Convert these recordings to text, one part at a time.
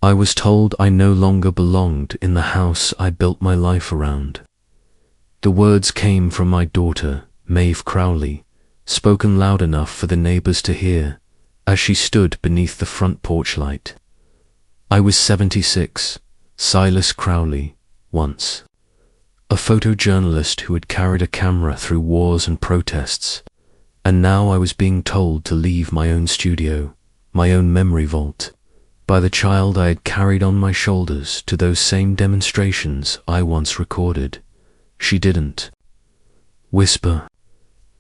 I was told I no longer belonged in the house I built my life around. The words came from my daughter, Silas Crowley, spoken loud enough for the neighbors to hear as she stood beneath the front porch light. I was 76, Silas Crowley, once. A photojournalist who had carried a camera through wars and protests, and now I was being told to leave my own studio, my own memory vault, by the child I had carried on my shoulders to those same demonstrations I once recorded. She didn't whisper.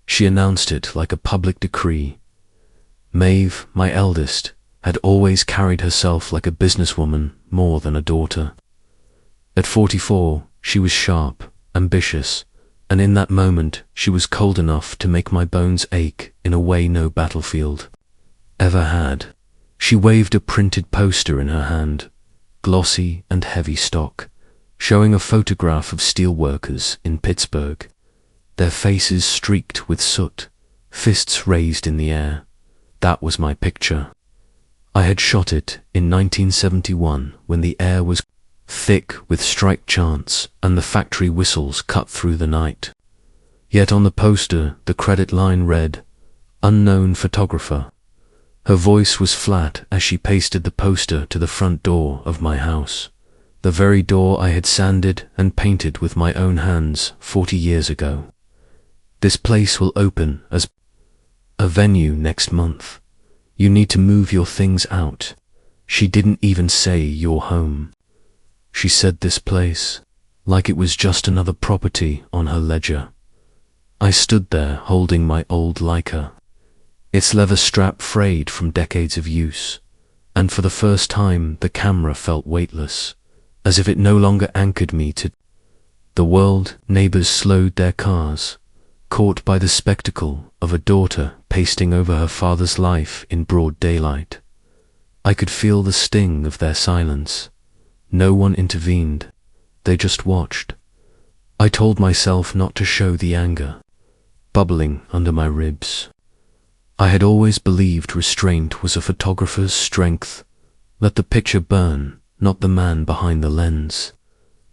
She announced it like a public decree. Maeve, my eldest, had always carried herself like a businesswoman more than a daughter. At 44, she was sharp, ambitious, and in that moment she was cold enough to make my bones ache in a way no battlefield ever had. She waved a printed poster in her hand, glossy and heavy stock, showing a photograph of steelworkers in Pittsburgh, their faces streaked with soot, fists raised in the air. That was my picture. I had shot it in 1971 when the air was thick with strike chants and the factory whistles cut through the night. Yet on the poster the credit line read, "Unknown photographer." Her voice was flat as she pasted the poster to the front door of my house, the very door I had sanded and painted with my own hands 40 years ago. "This place will open as a venue next month. You need to move your things out." She didn't even say your home. She said this place, like it was just another property on her ledger. I stood there holding my old Leica, its leather strap frayed from decades of use, and for the first time the camera felt weightless, as if it no longer anchored me to the world. Neighbors slowed their cars, caught by the spectacle of a daughter pasting over her father's life in broad daylight. I could feel the sting of their silence. No one intervened. They just watched. I told myself not to show the anger bubbling under my ribs. I had always believed restraint was a photographer's strength. Let the picture burn, not the man behind the lens.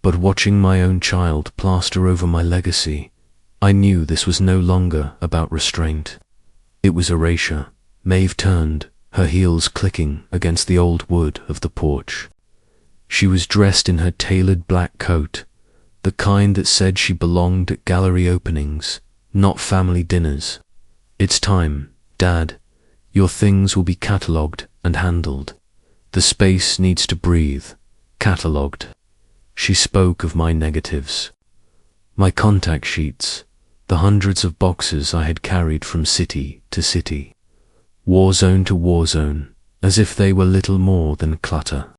But watching my own child plaster over my legacy, I knew this was no longer about restraint. It was erasure. Maeve turned, her heels clicking against the old wood of the porch. She was dressed in her tailored black coat, the kind that said she belonged at gallery openings, not family dinners. "It's time, Dad. Your things will be catalogued and handled. The space needs to breathe. Catalogued." She spoke of my negatives, my contact sheets, the hundreds of boxes I had carried from city to city, war zone to war zone, as if they were little more than clutter.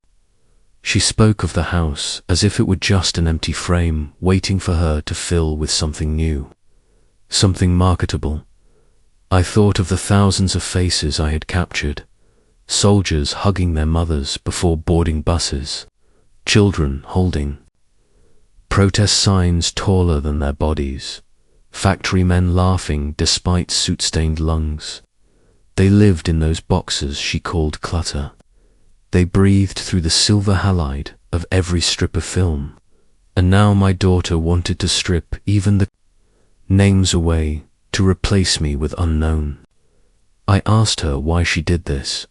She spoke of the house as if it were just an empty frame waiting for her to fill with something new, something marketable. I thought of the thousands of faces I had captured, soldiers hugging their mothers before boarding buses, children holding protest signs taller than their bodies, factory men laughing despite soot-stained lungs. They lived in those boxes she called clutter. They breathed through the silver halide of every strip of film, and now my daughter wanted to strip even the names away to replace me with unknown. I asked her why she did this,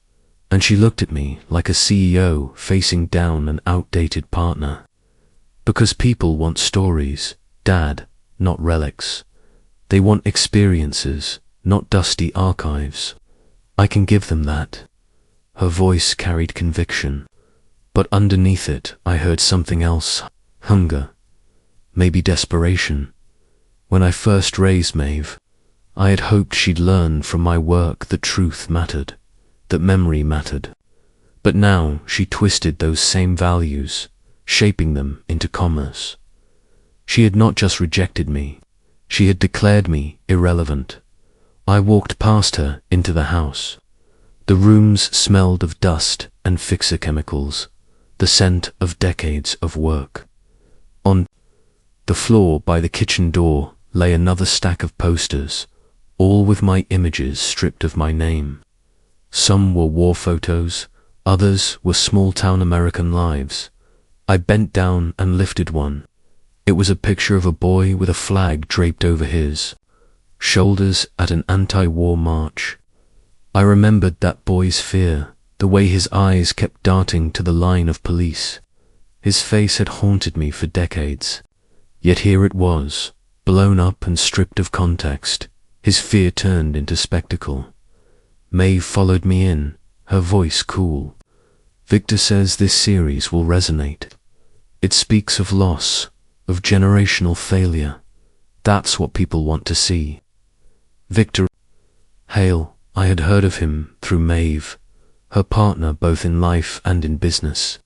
and she looked at me like a CEO facing down an outdated partner. "Because people want stories, Dad, not relics. They want experiences, not dusty archives. I can give them that." Her voice carried conviction, but underneath it I heard something else, hunger, maybe desperation. When I first raised Maeve, I had hoped she'd learn from my work that truth mattered, that memory mattered. But now she twisted those same values, shaping them into commerce. She had not just rejected me, she had declared me irrelevant. I walked past her into the house. The rooms smelled of dust and fixer chemicals, the scent of decades of work. On the floor by the kitchen door lay another stack of posters, all with my images stripped of my name. Some were war photos, Others were small-town American lives. I bent down and lifted one. It was a picture of a boy with a flag draped over his shoulders at an anti-war march. I remembered that boy's fear, the way his eyes kept darting to the line of police. His face had haunted me for decades. Yet here it was, blown up and stripped of context, his fear turned into spectacle. Maeve followed me in, her voice cool. Victor says this series will resonate. It speaks of loss, of generational failure. That's what people want to see. Victor Hale, I had heard of him through Maeve, her partner both in life and in business.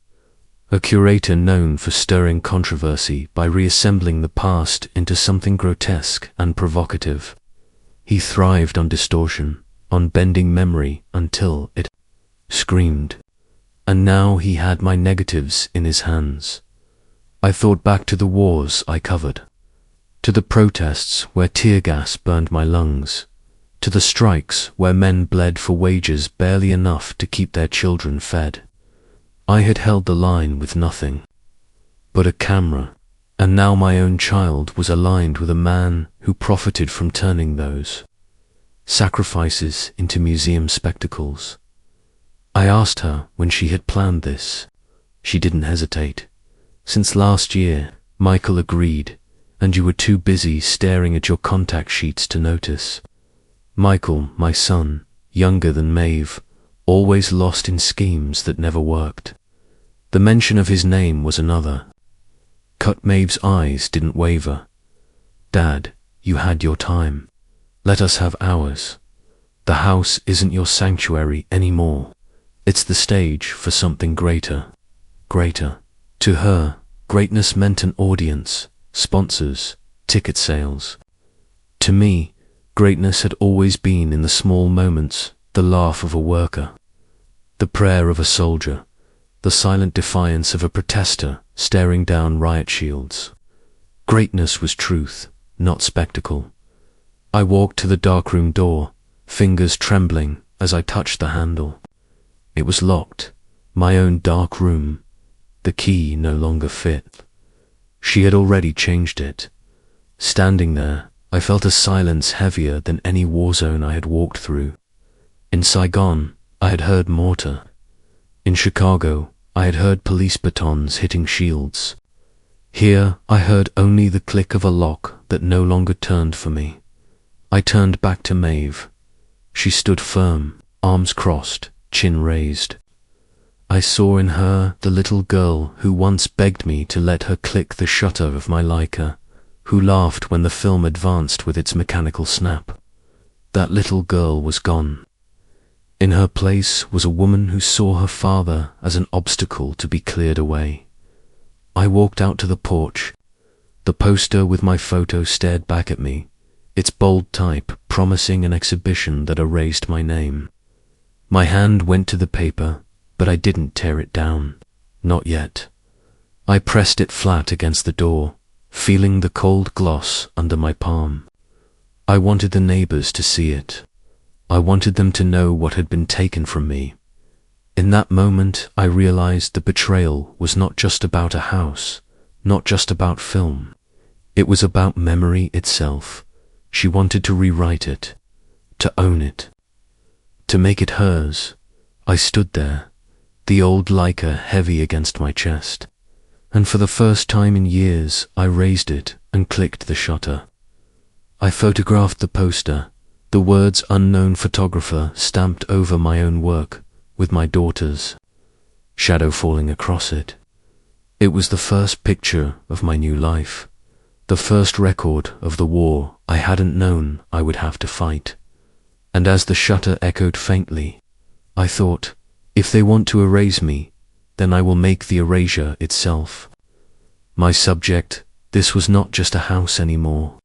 A curator known for stirring controversy by reassembling the past into something grotesque and provocative. He thrived on distortion, on bending memory until it screamed. And now he had my negatives in his hands. I thought back to the wars I covered, to the protests where tear gas burned my lungs, to the strikes where men bled for wages barely enough to keep their children fed. I had held the line with nothing but a camera, and now my own child was aligned with a man who profited from turning those sacrifices into museum spectacles. I asked her when she had planned this. She didn't hesitate. Since last year, Michael agreed, and you were too busy staring at your contact sheets to notice. Michael, my son, younger than Maeve, always lost in schemes that never worked. The mention of his name was another. Cut Maeve's eyes didn't waver. Dad, you had your time. Let us have ours. The house isn't your sanctuary anymore. It's the stage for something greater. Greater. To her, greatness meant an audience, sponsors, ticket sales. To me, greatness had always been in the small moments, the laugh of a worker, the prayer of a soldier, the silent defiance of a protester staring down riot shields. Greatness was truth, not spectacle. I walked to the darkroom door, fingers trembling as I touched the handle. It was locked, my own dark room. The key no longer fit. She had already changed it. Standing there, I felt a silence heavier than any war zone I had walked through. In Saigon, I had heard mortar. In Chicago, I had heard police batons hitting shields. Here, I heard only the click of a lock that no longer turned for me. I turned back to Maeve. She stood firm, arms crossed, chin raised. I saw in her the little girl who once begged me to let her click the shutter of my Leica, who laughed when the film advanced with its mechanical snap. That little girl was gone. In her place was a woman who saw her father as an obstacle to be cleared away. I walked out to the porch. The poster with my photo stared back at me, its bold type promising an exhibition that erased my name. My hand went to the paper, but I didn't tear it down. Not yet. I pressed it flat against the door, feeling the cold gloss under my palm. I wanted the neighbors to see it. I wanted them to know what had been taken from me. In that moment, I realized the betrayal was not just about a house, not just about film. It was about memory itself. She wanted to rewrite it, to own it, to make it hers. I stood there, the old Leica heavy against my chest, and for the first time in years I raised it and clicked the shutter. I photographed the poster, the words unknown photographer stamped over my own work, with my daughter's shadow falling across it. It was the first picture of my new life, the first record of the war I hadn't known I would have to fight. And as the shutter echoed faintly, I thought, if they want to erase me, then I will make the erasure itself. My subject, this was not just a house anymore.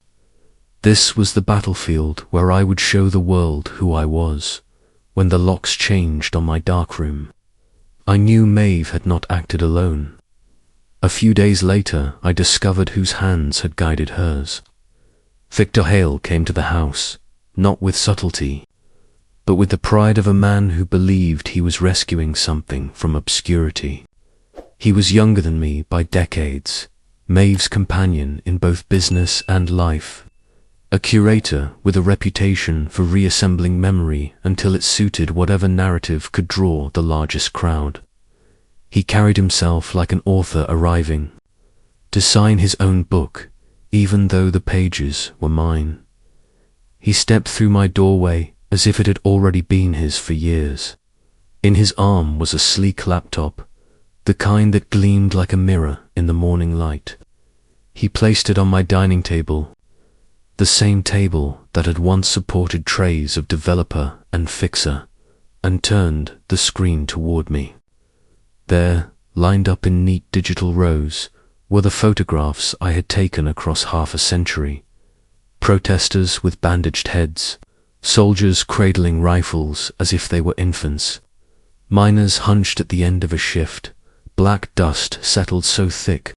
This was the battlefield where I would show the world who I was, when the locks changed on my darkroom. I knew Maeve had not acted alone. A few days later, I discovered whose hands had guided hers. Victor Hale came to the house, not with subtlety, but with the pride of a man who believed he was rescuing something from obscurity. He was younger than me by decades, Maeve's companion in both business and life, a curator with a reputation for reassembling memory until it suited whatever narrative could draw the largest crowd. He carried himself like an author arriving to sign his own book, even though the pages were mine. He stepped through my doorway as if it had already been his for years. In his arm was a sleek laptop, the kind that gleamed like a mirror in the morning light. He placed it on my dining table, the same table that had once supported trays of developer and fixer, and turned the screen toward me. There, lined up in neat digital rows, were the photographs I had taken across half a century. Protesters with bandaged heads, soldiers cradling rifles as if they were infants, miners hunched at the end of a shift, black dust settled so thick,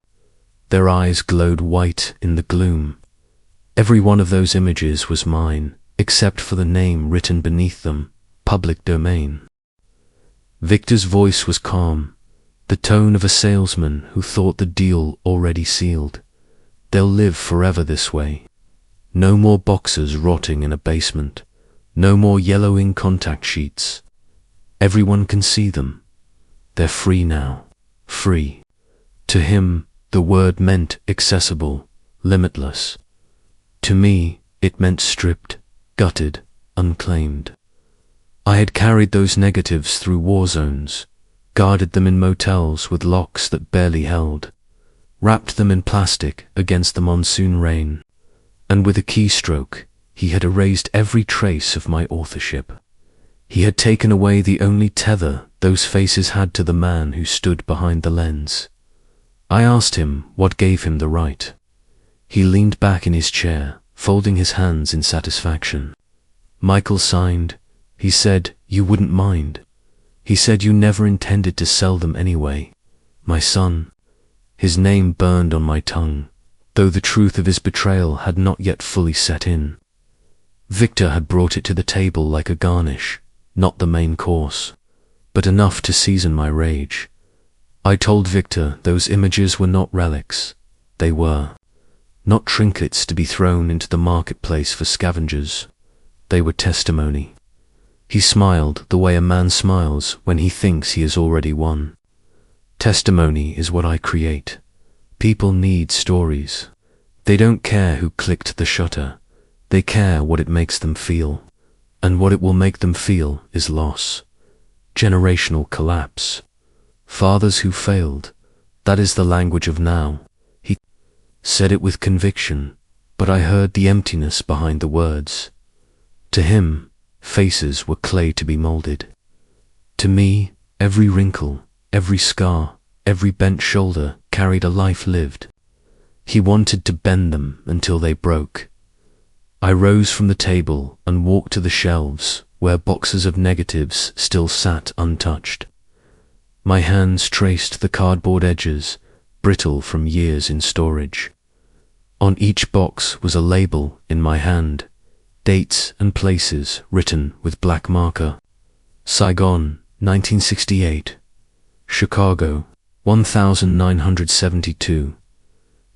their eyes glowed white in the gloom. Every one of those images was mine, except for the name written beneath them, public domain. Victor's voice was calm, the tone of a salesman who thought the deal already sealed. They'll live forever this way. No more boxes rotting in a basement. No more yellowing contact sheets. Everyone can see them. They're free now. Free. To him, the word meant accessible, limitless. To me, it meant stripped, gutted, unclaimed. I had carried those negatives through war zones, guarded them in motels with locks that barely held, wrapped them in plastic against the monsoon rain, and with a keystroke, he had erased every trace of my authorship. He had taken away the only tether those faces had to the man who stood behind the lens. I asked him what gave him the right. He leaned back in his chair, folding his hands in satisfaction. Michael signed. He said, "You wouldn't mind." He said you never intended to sell them anyway. My son. His name burned on my tongue, though the truth of his betrayal had not yet fully set in. Victor had brought it to the table like a garnish, not the main course, but enough to season my rage. I told Victor those images were not relics. They were not trinkets to be thrown into the marketplace for scavengers. They were testimony. He smiled the way a man smiles when he thinks he has already won. Testimony is what I create. People need stories. They don't care who clicked the shutter. They care what it makes them feel. And what it will make them feel is loss. Generational collapse. Fathers who failed. That is the language of now. He said it with conviction, but I heard the emptiness behind the words. To him, faces were clay to be molded. To me, every wrinkle, every scar, every bent shoulder carried a life lived. He wanted to bend them until they broke. I rose from the table and walked to the shelves where boxes of negatives still sat untouched. My hands traced the cardboard edges, brittle from years in storage. On each box was a label in my hand, dates and places written with black marker. Saigon, 1968. Chicago, 1972.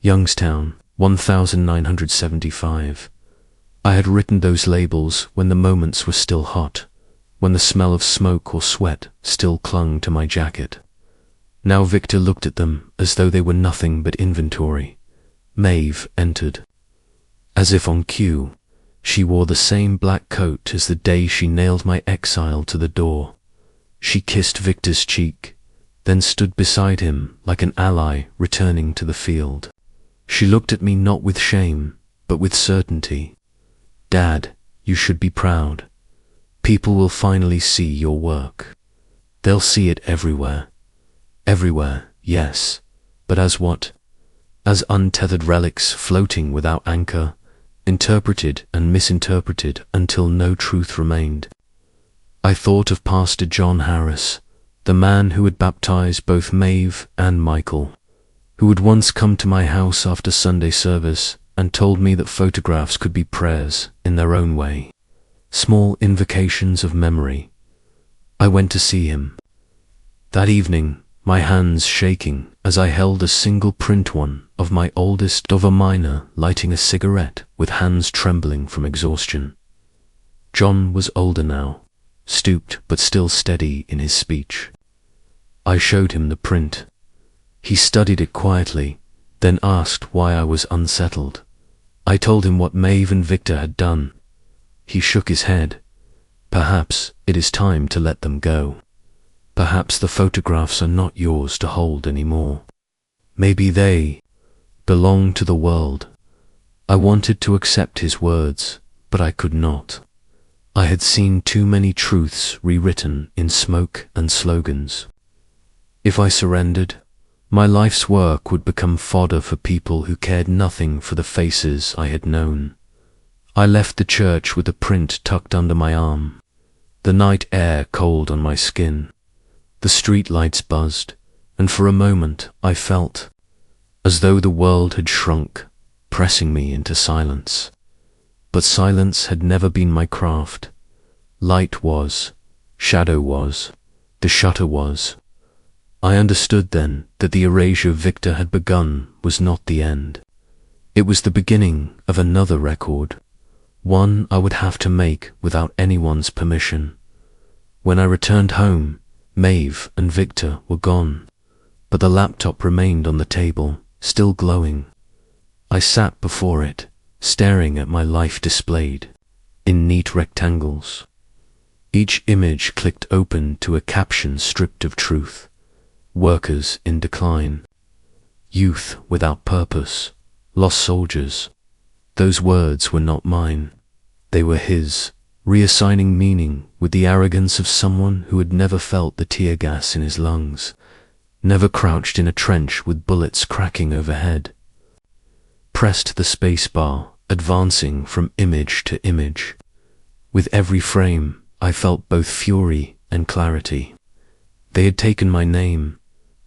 Youngstown, 1975. I had written those labels when the moments were still hot, when the smell of smoke or sweat still clung to my jacket. Now Victor looked at them as though they were nothing but inventory. Maeve entered. As if on cue, she wore the same black coat as the day she nailed my exile to the door. She kissed Victor's cheek, then stood beside him like an ally returning to the field. She looked at me not with shame, but with certainty. Dad, you should be proud. People will finally see your work. They'll see it everywhere. Everywhere, yes, but as what? As untethered relics floating without anchor, interpreted and misinterpreted until no truth remained. I thought of Pastor John Harris, the man who had baptized both Maeve and Michael, who had once come to my house after Sunday service and told me that photographs could be prayers in their own way. small invocations of memory. I went to see him. That evening, my hands shaking as I held a single print one of my oldest of a miner lighting a cigarette with hands trembling from exhaustion. John was older now, stooped but still steady in his speech. I showed him the print. He studied it quietly, then asked why I was unsettled. I told him what Maeve and Victor had done. He shook his head. Perhaps it is time to let them go. Perhaps the photographs are not yours to hold anymore. Maybe they belong to the world. I wanted to accept his words, but I could not. I had seen too many truths rewritten in smoke and slogans. If I surrendered, my life's work would become fodder for people who cared nothing for the faces I had known. I left the church with the print tucked under my arm, the night air cold on my skin. The street lights buzzed, and for a moment I felt as though the world had shrunk, pressing me into silence. But silence had never been my craft. Light was, shadow was, the shutter was. I understood then that the erasure Victor had begun was not the end. It was the beginning of another record, one I would have to make without anyone's permission. When I returned home, Maeve and Victor were gone, but the laptop remained on the table, still glowing. I sat before it, staring at my life displayed, in neat rectangles. Each image clicked open to a caption stripped of truth. Workers in decline. Youth without purpose. Lost soldiers. Those words were not mine. They were his, reassigning meaning with the arrogance of someone who had never felt the tear gas in his lungs, never crouched in a trench with bullets cracking overhead. Pressed the space bar, advancing from image to image. With every frame, I felt both fury and clarity. They had taken my name,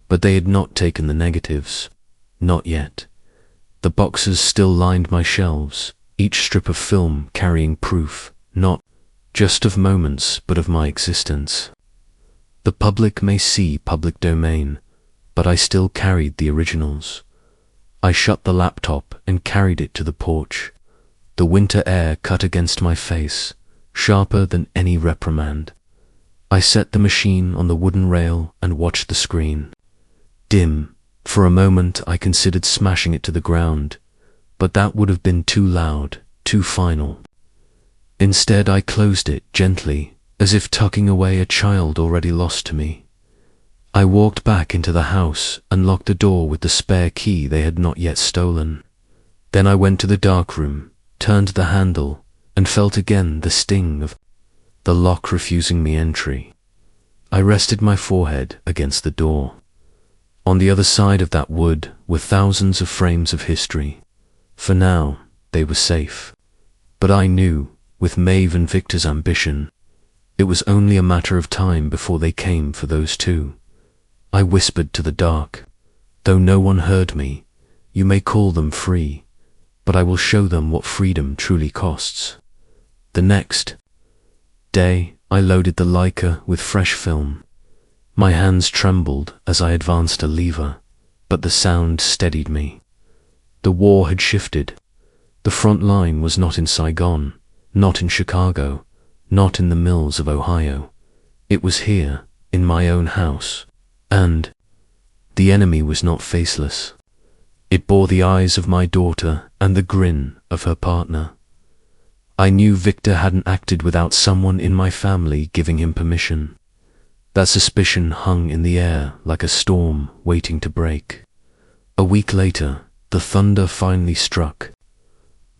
but they had not taken the negatives. Not yet. The boxes still lined my shelves, each strip of film carrying proof, not just of moments, but of my existence. The public may see public domain, but I still carried the originals. I shut the laptop and carried it to the porch. The winter air cut against my face, sharper than any reprimand. I set the machine on the wooden rail and watched the screen. Dim. For a moment I considered smashing it to the ground, but that would have been too loud, too final. Instead I closed it gently, as if tucking away a child already lost to me. I walked back into the house and locked the door with the spare key they had not yet stolen. Then I went to the dark room, turned the handle, and felt again the sting of the lock refusing me entry. I rested my forehead against the door. On the other side of that wood were thousands of frames of history. For now, they were safe. But I knew, with Maeve and Victor's ambition, it was only a matter of time before they came for those too. I whispered to the dark, though no one heard me, you may call them free, but I will show them what freedom truly costs. The next day, I loaded the Leica with fresh film. My hands trembled as I advanced a lever, but the sound steadied me. The war had shifted. The front line was not in Saigon, not in Chicago, not in the mills of Ohio. It was here, in my own house, and the enemy was not faceless. It bore the eyes of my daughter and the grin of her partner. I knew Victor hadn't acted without someone in my family giving him permission. That suspicion hung in the air like a storm waiting to break. A week later, the thunder finally struck.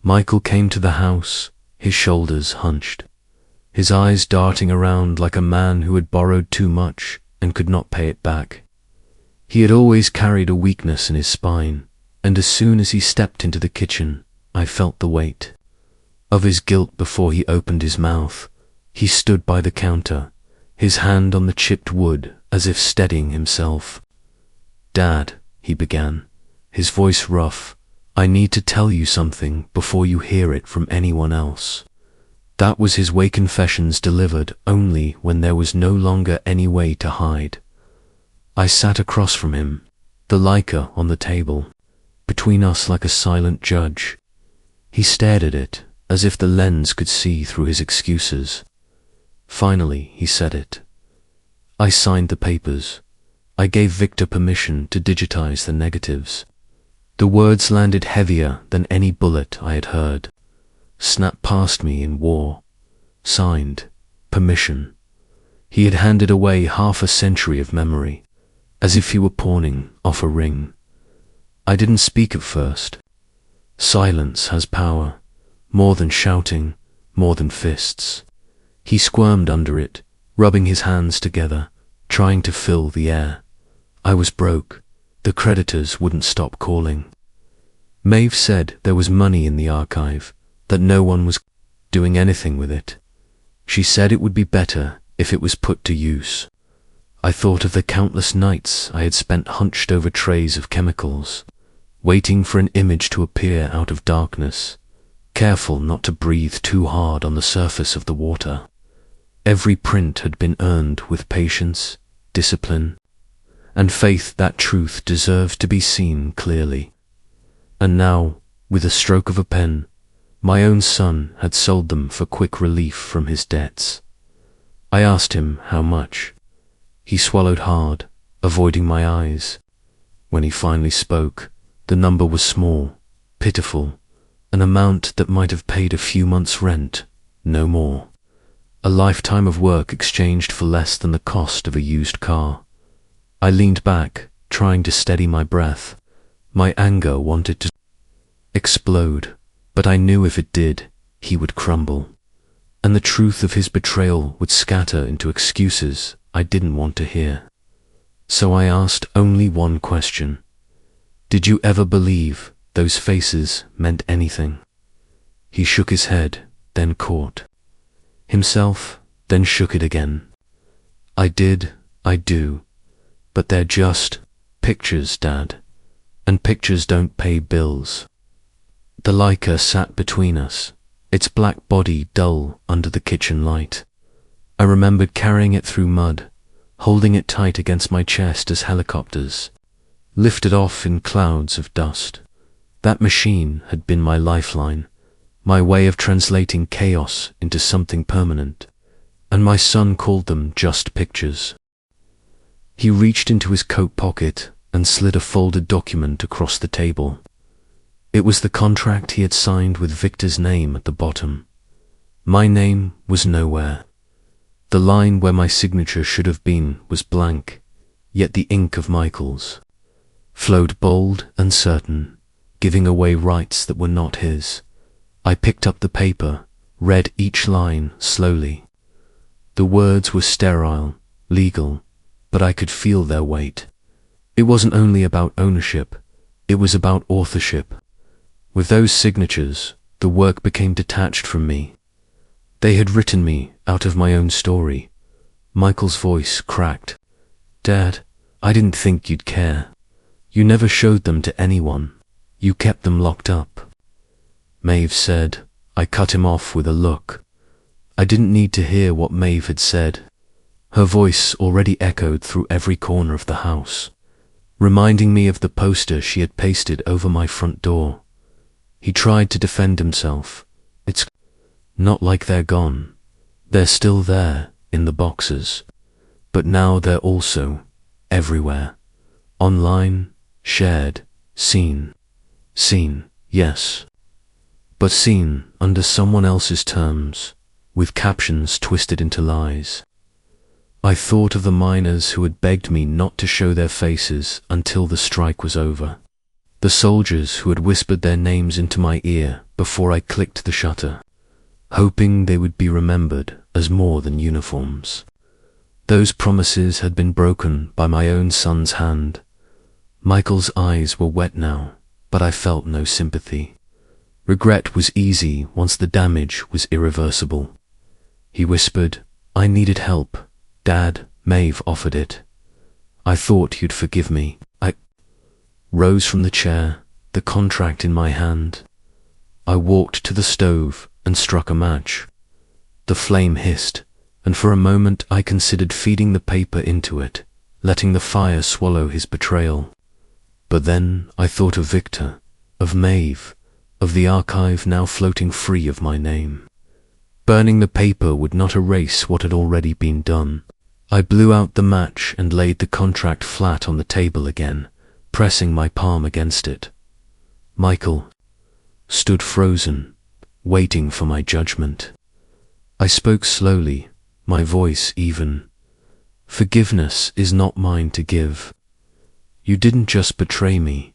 Michael came to the house, his shoulders hunched, his eyes darting around like a man who had borrowed too much and could not pay it back. He had always carried a weakness in his spine, and as soon as he stepped into the kitchen, I felt the weight of his guilt before he opened his mouth. He stood by the counter, his hand on the chipped wood as if steadying himself. "Dad," he began, his voice rough, "I need to tell you something before you hear it from anyone else." That was his way, confessions delivered only when there was no longer any way to hide. I sat across from him, the Leica on the table, between us like a silent judge. He stared at it, as if the lens could see through his excuses. Finally, he said it. I signed the papers. I gave Victor permission to digitize the negatives. The words landed heavier than any bullet I had heard. Snapped past me in war. Signed. Permission. He had handed away half a century of memory, as if he were pawning off a ring. I didn't speak at first. Silence has power, more than shouting, more than fists. He squirmed under it, rubbing his hands together, trying to fill the air. I was broke. The creditors wouldn't stop calling. Maeve said there was money in the archive, that no one was doing anything with it. She said it would be better if it was put to use. I thought of the countless nights I had spent hunched over trays of chemicals, waiting for an image to appear out of darkness, careful not to breathe too hard on the surface of the water. Every print had been earned with patience, discipline, and faith that truth deserved to be seen clearly. And now, with a stroke of a pen, my own son had sold them for quick relief from his debts. I asked him how much. He swallowed hard, avoiding my eyes. When he finally spoke, the number was small, pitiful, an amount that might have paid a few months' rent, no more. A lifetime of work exchanged for less than the cost of a used car. I leaned back, trying to steady my breath. My anger wanted to explode, but I knew if it did, he would crumble, and the truth of his betrayal would scatter into excuses I didn't want to hear. So I asked only one question. Did you ever believe those faces meant anything? He shook his head, then caught himself, then shook it again. I do, but they're just pictures, Dad, and pictures don't pay bills. The Leica sat between us, its black body dull under the kitchen light. I remembered carrying it through mud, holding it tight against my chest as helicopters lifted off in clouds of dust. That machine had been my lifeline, my way of translating chaos into something permanent, and my son called them just pictures. He reached into his coat pocket and slid a folded document across the table. It was the contract he had signed with Victor's name at the bottom. My name was nowhere. The line where my signature should have been was blank, yet the ink of Michael's flowed bold and certain, giving away rights that were not his. I picked up the paper, read each line slowly. The words were sterile, legal, but I could feel their weight. It wasn't only about ownership, it was about authorship. With those signatures, the work became detached from me. They had written me out of my own story. Michael's voice cracked. Dad, I didn't think you'd care. You never showed them to anyone. You kept them locked up. Maeve said. I cut him off with a look. I didn't need to hear what Maeve had said. Her voice already echoed through every corner of the house, reminding me of the poster she had pasted over my front door. He tried to defend himself. It's not like they're gone. They're still there, in the boxes. But now they're also everywhere. Online, shared, seen. Seen, yes. But seen under someone else's terms, with captions twisted into lies. I thought of the miners who had begged me not to show their faces until the strike was over. The soldiers who had whispered their names into my ear before I clicked the shutter, hoping they would be remembered as more than uniforms. Those promises had been broken by my own son's hand. Michael's eyes were wet now, but I felt no sympathy. Regret was easy once the damage was irreversible. He whispered, I needed help. Dad, Maeve offered it. I thought you'd forgive me. I rose from the chair, the contract in my hand. I walked to the stove and struck a match. The flame hissed, and for a moment I considered feeding the paper into it, letting the fire swallow his betrayal. But then I thought of Victor, of Maeve, of the archive now floating free of my name. Burning the paper would not erase what had already been done. I blew out the match and laid the contract flat on the table again, pressing my palm against it. Michael stood frozen, waiting for my judgment. I spoke slowly, my voice even. Forgiveness is not mine to give. You didn't just betray me.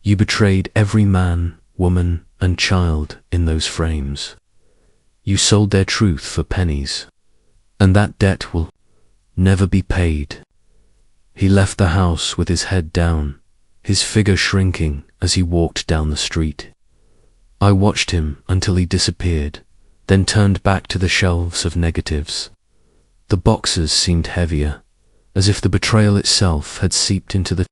You betrayed every man, woman, and child in those frames. You sold their truth for pennies, and that debt will never be paid. He left the house with his head down, his figure shrinking as he walked down the street. I watched him until he disappeared, then turned back to the shelves of negatives. The boxes seemed heavier, as if the betrayal itself had seeped into the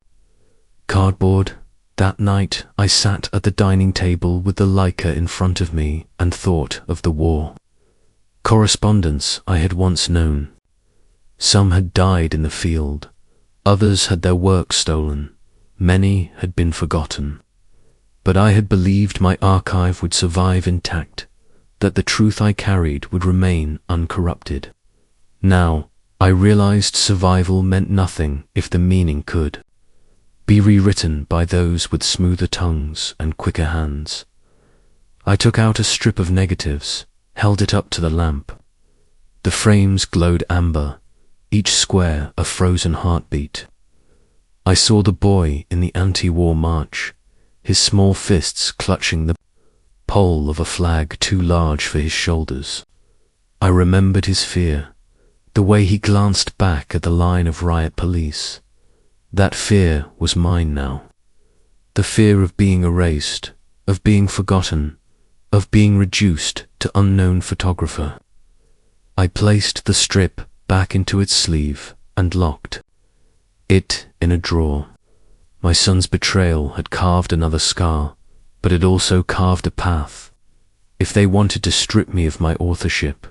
cardboard. That night I sat at the dining table with the Leica in front of me and thought of the war. Correspondents I had once known. Some had died in the field, others had their work stolen, many had been forgotten. But I had believed my archive would survive intact, that the truth I carried would remain uncorrupted. Now, I realized survival meant nothing if the meaning could be rewritten by those with smoother tongues and quicker hands. I took out a strip of negatives, held it up to the lamp. The frames glowed amber, each square a frozen heartbeat. I saw the boy in the anti-war march, his small fists clutching the pole of a flag too large for his shoulders. I remembered his fear, the way he glanced back at the line of riot police. That fear was mine now. The fear of being erased, of being forgotten, of being reduced to unknown photographer. I placed the strip back into its sleeve and locked it in a drawer. My son's betrayal had carved another scar, but it also carved a path. If they wanted to strip me of my authorship,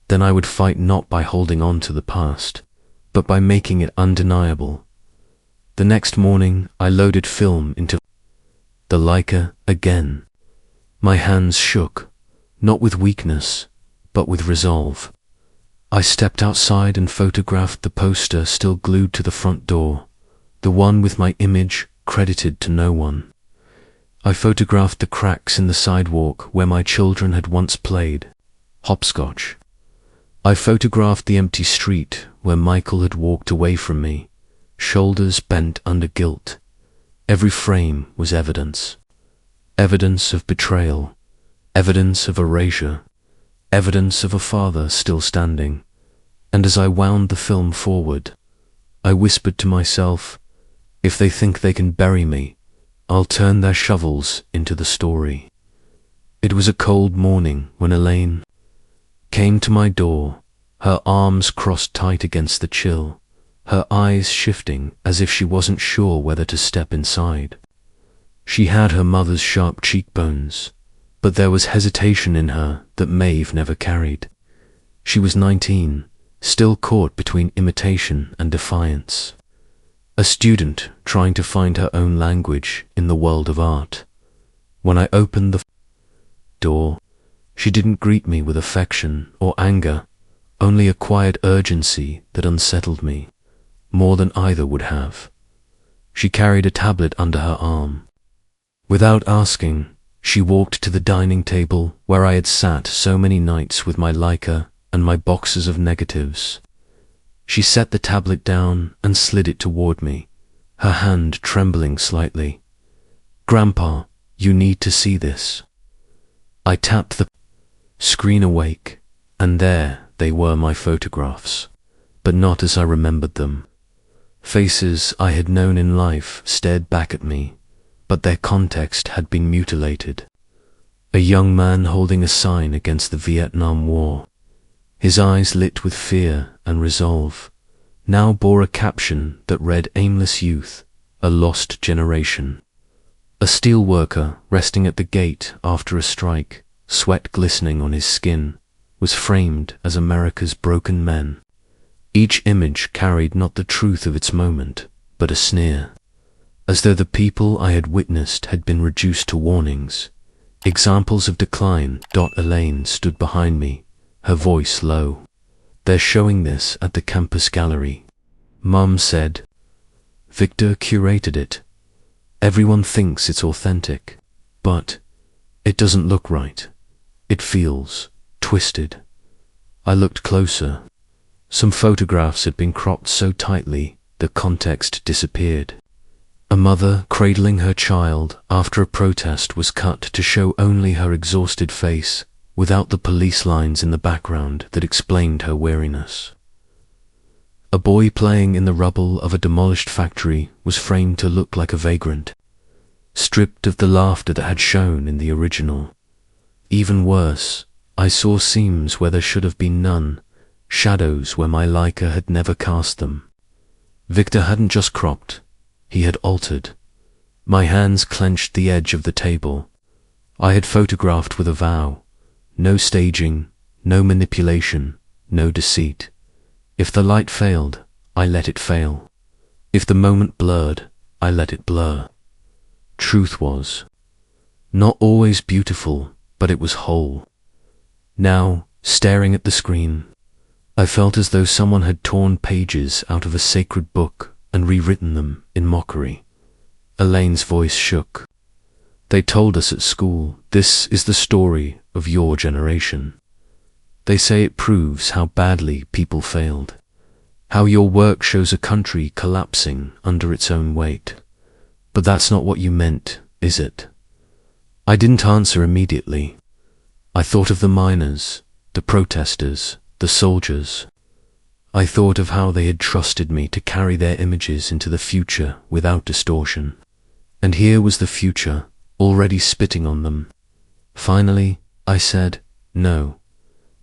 then I would fight not by holding on to the past, but by making it undeniable. The next morning I loaded film into the Leica again. My hands shook, not with weakness, but with resolve. I stepped outside and photographed the poster still glued to the front door, the one with my image credited to no one. I photographed the cracks in the sidewalk where my children had once played hopscotch. I photographed the empty street where Michael had walked away from me, shoulders bent under guilt. Every frame was evidence. Evidence of betrayal, evidence of erasure, evidence of a father still standing. And as I wound the film forward, I whispered to myself, if they think they can bury me, I'll turn their shovels into the story. It was a cold morning when Elaine came to my door, her arms crossed tight against the chill, her eyes shifting as if she wasn't sure whether to step inside. She had her mother's sharp cheekbones, but there was hesitation in her that Maeve never carried. She was 19, still caught between imitation and defiance. A student trying to find her own language in the world of art. When I opened the door, she didn't greet me with affection or anger, only a quiet urgency that unsettled me, more than either would have. She carried a tablet under her arm. Without asking, she walked to the dining table where I had sat so many nights with my Leica and my boxes of negatives. She set the tablet down and slid it toward me, her hand trembling slightly. "Grandpa, you need to see this." I tapped the screen awake, and there they were, my photographs, but not as I remembered them. Faces I had known in life stared back at me, but their context had been mutilated. A young man holding a sign against the Vietnam War, his eyes lit with fear and resolve, now bore a caption that read "Aimless Youth, a Lost Generation." A steel worker resting at the gate after a strike, sweat glistening on his skin, was framed as America's broken men. Each image carried not the truth of its moment, but a sneer, as though the people I had witnessed had been reduced to warnings, examples of decline. Elaine stood behind me, her voice low. "They're showing this at the campus gallery," Mum said. "Victor curated it. Everyone thinks it's authentic, but it doesn't look right. It feels twisted." I looked closer. Some photographs had been cropped so tightly the context disappeared. A mother cradling her child after a protest was cut to show only her exhausted face, without the police lines in the background that explained her weariness. A boy playing in the rubble of a demolished factory was framed to look like a vagrant, stripped of the laughter that had shone in the original. Even worse, I saw seams where there should have been none, shadows where my Leica had never cast them. Victor hadn't just cropped, he had altered. My hands clenched the edge of the table. I had photographed with a vow. No staging, no manipulation, no deceit. If the light failed, I let it fail. If the moment blurred, I let it blur. Truth was not always beautiful, but it was whole. Now, staring at the screen, I felt as though someone had torn pages out of a sacred book and rewritten them in mockery. Elaine's voice shook. "They told us at school, this is the story of your generation. They say it proves how badly people failed, how your work shows a country collapsing under its own weight. But that's not what you meant, is it?" I didn't answer immediately. I thought of the miners, the protesters, the soldiers. I thought of how they had trusted me to carry their images into the future without distortion. And here was the future, already spitting on them. Finally, I said, "No,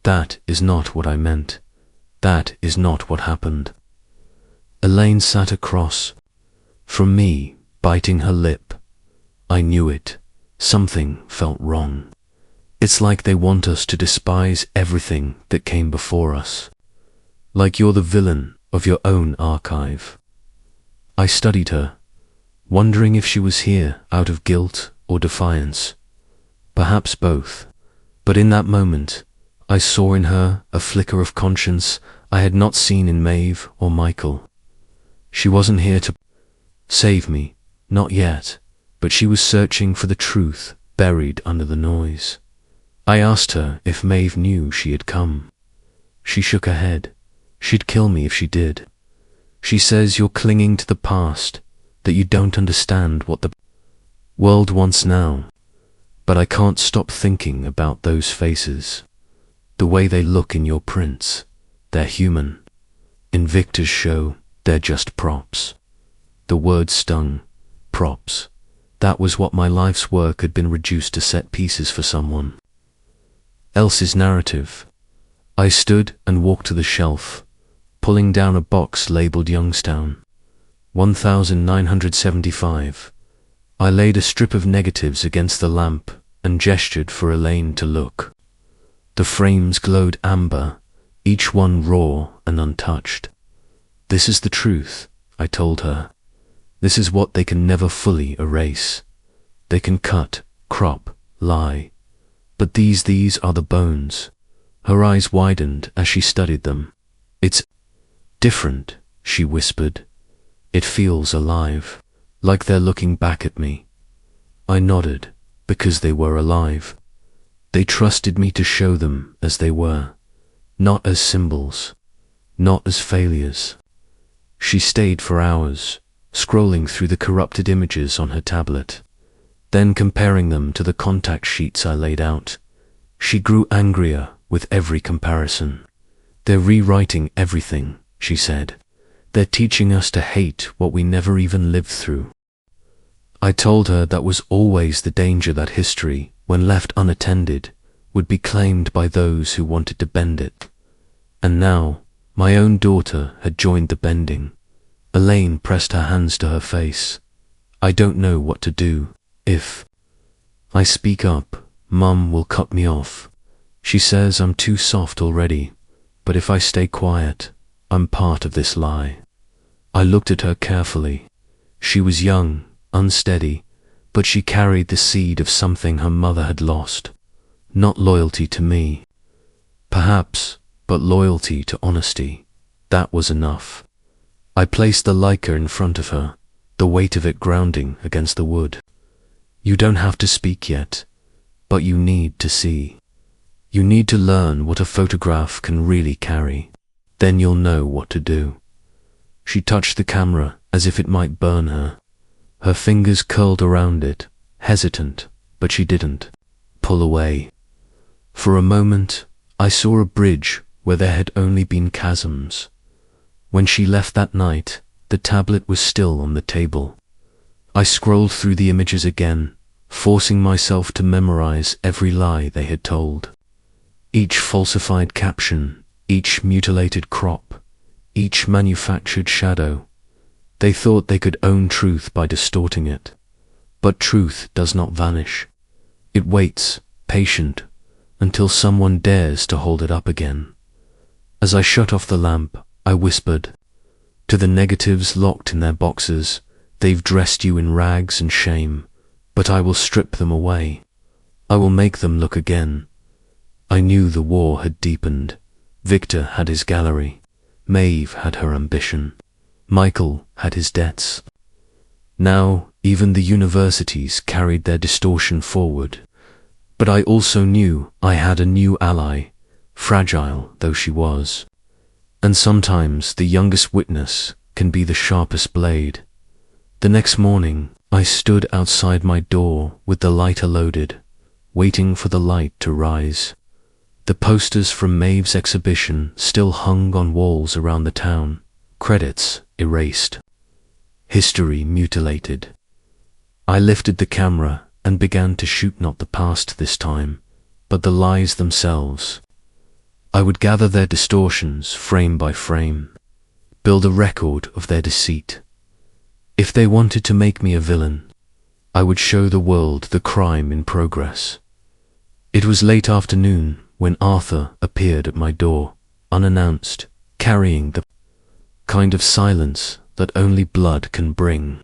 that is not what I meant. That is not what happened." Elaine sat across from me, biting her lip. I knew it. Something felt wrong. It's like they want us to despise everything that came before us. Like you're the villain of your own archive. I studied her, wondering if she was here out of guilt or defiance. Perhaps both. But in that moment, I saw in her a flicker of conscience I had not seen in Maeve or Michael. She wasn't here to save me, not yet, but she was searching for the truth buried under the noise. I asked her if Maeve knew she had come. She shook her head. She'd kill me if she did. She says you're clinging to the past, that you don't understand what the world wants now. But I can't stop thinking about those faces. The way they look in your prints. They're human. In Victor's show, they're just props. The word stung. Props. That was what my life's work had been reduced to, set pieces for someone else's narrative. I stood and walked to the shelf, pulling down a box labeled Youngstown, 1975. I laid a strip of negatives against the lamp and gestured for Elaine to look. The frames glowed amber, each one raw and untouched. "This is the truth," I told her. "This is what they can never fully erase. They can cut, crop, lie. But these are the bones." Her eyes widened as she studied them. "It's different," she whispered. "It feels alive, like they're looking back at me." I nodded, because they were alive. They trusted me to show them as they were, not as symbols, not as failures. She stayed for hours, scrolling through the corrupted images on her tablet, then comparing them to the contact sheets I laid out. She grew angrier with every comparison. "They're rewriting everything," she said. "They're teaching us to hate what we never even lived through." I told her that was always the danger, that history, when left unattended, would be claimed by those who wanted to bend it. And now, my own daughter had joined the bending. Elaine pressed her hands to her face. "I don't know what to do. If I speak up, Mum will cut me off. She says I'm too soft already, but if I stay quiet, I'm part of this lie. I looked at her carefully. She was young, unsteady, but she carried the seed of something her mother had lost. Not loyalty to me, perhaps, but loyalty to honesty. That was enough. I placed the Leica in front of her, the weight of it grounding against the wood. You don't have to speak yet, but you need to see. You need to learn what a photograph can really carry. Then you'll know what to do. She touched the camera as if it might burn her. Her fingers curled around it, hesitant, but she didn't pull away. For a moment, I saw a bridge where there had only been chasms. When she left that night, the tablet was still on the table. I scrolled through the images again, forcing myself to memorize every lie they had told. Each falsified caption, each mutilated crop, each manufactured shadow. They thought they could own truth by distorting it. But truth does not vanish. It waits, patient, until someone dares to hold it up again. As I shut off the lamp, I whispered, "To the negatives locked in their boxes, they've dressed you in rags and shame, but I will strip them away. I will make them look again." I knew the war had deepened. Victor had his gallery. Maeve had her ambition. Michael had his debts. Now, even the universities carried their distortion forward. But I also knew I had a new ally, fragile though she was. And sometimes the youngest witness can be the sharpest blade. The next morning, I stood outside my door with the lighter loaded, waiting for the light to rise. The posters from Maeve's exhibition still hung on walls around the town, credits erased, history mutilated. I lifted the camera and began to shoot not the past this time, but the lies themselves. I would gather their distortions frame by frame, build a record of their deceit. If they wanted to make me a villain, I would show the world the crime in progress. It was late afternoon when Arthur appeared at my door, unannounced, carrying the kind of silence that only blood can bring.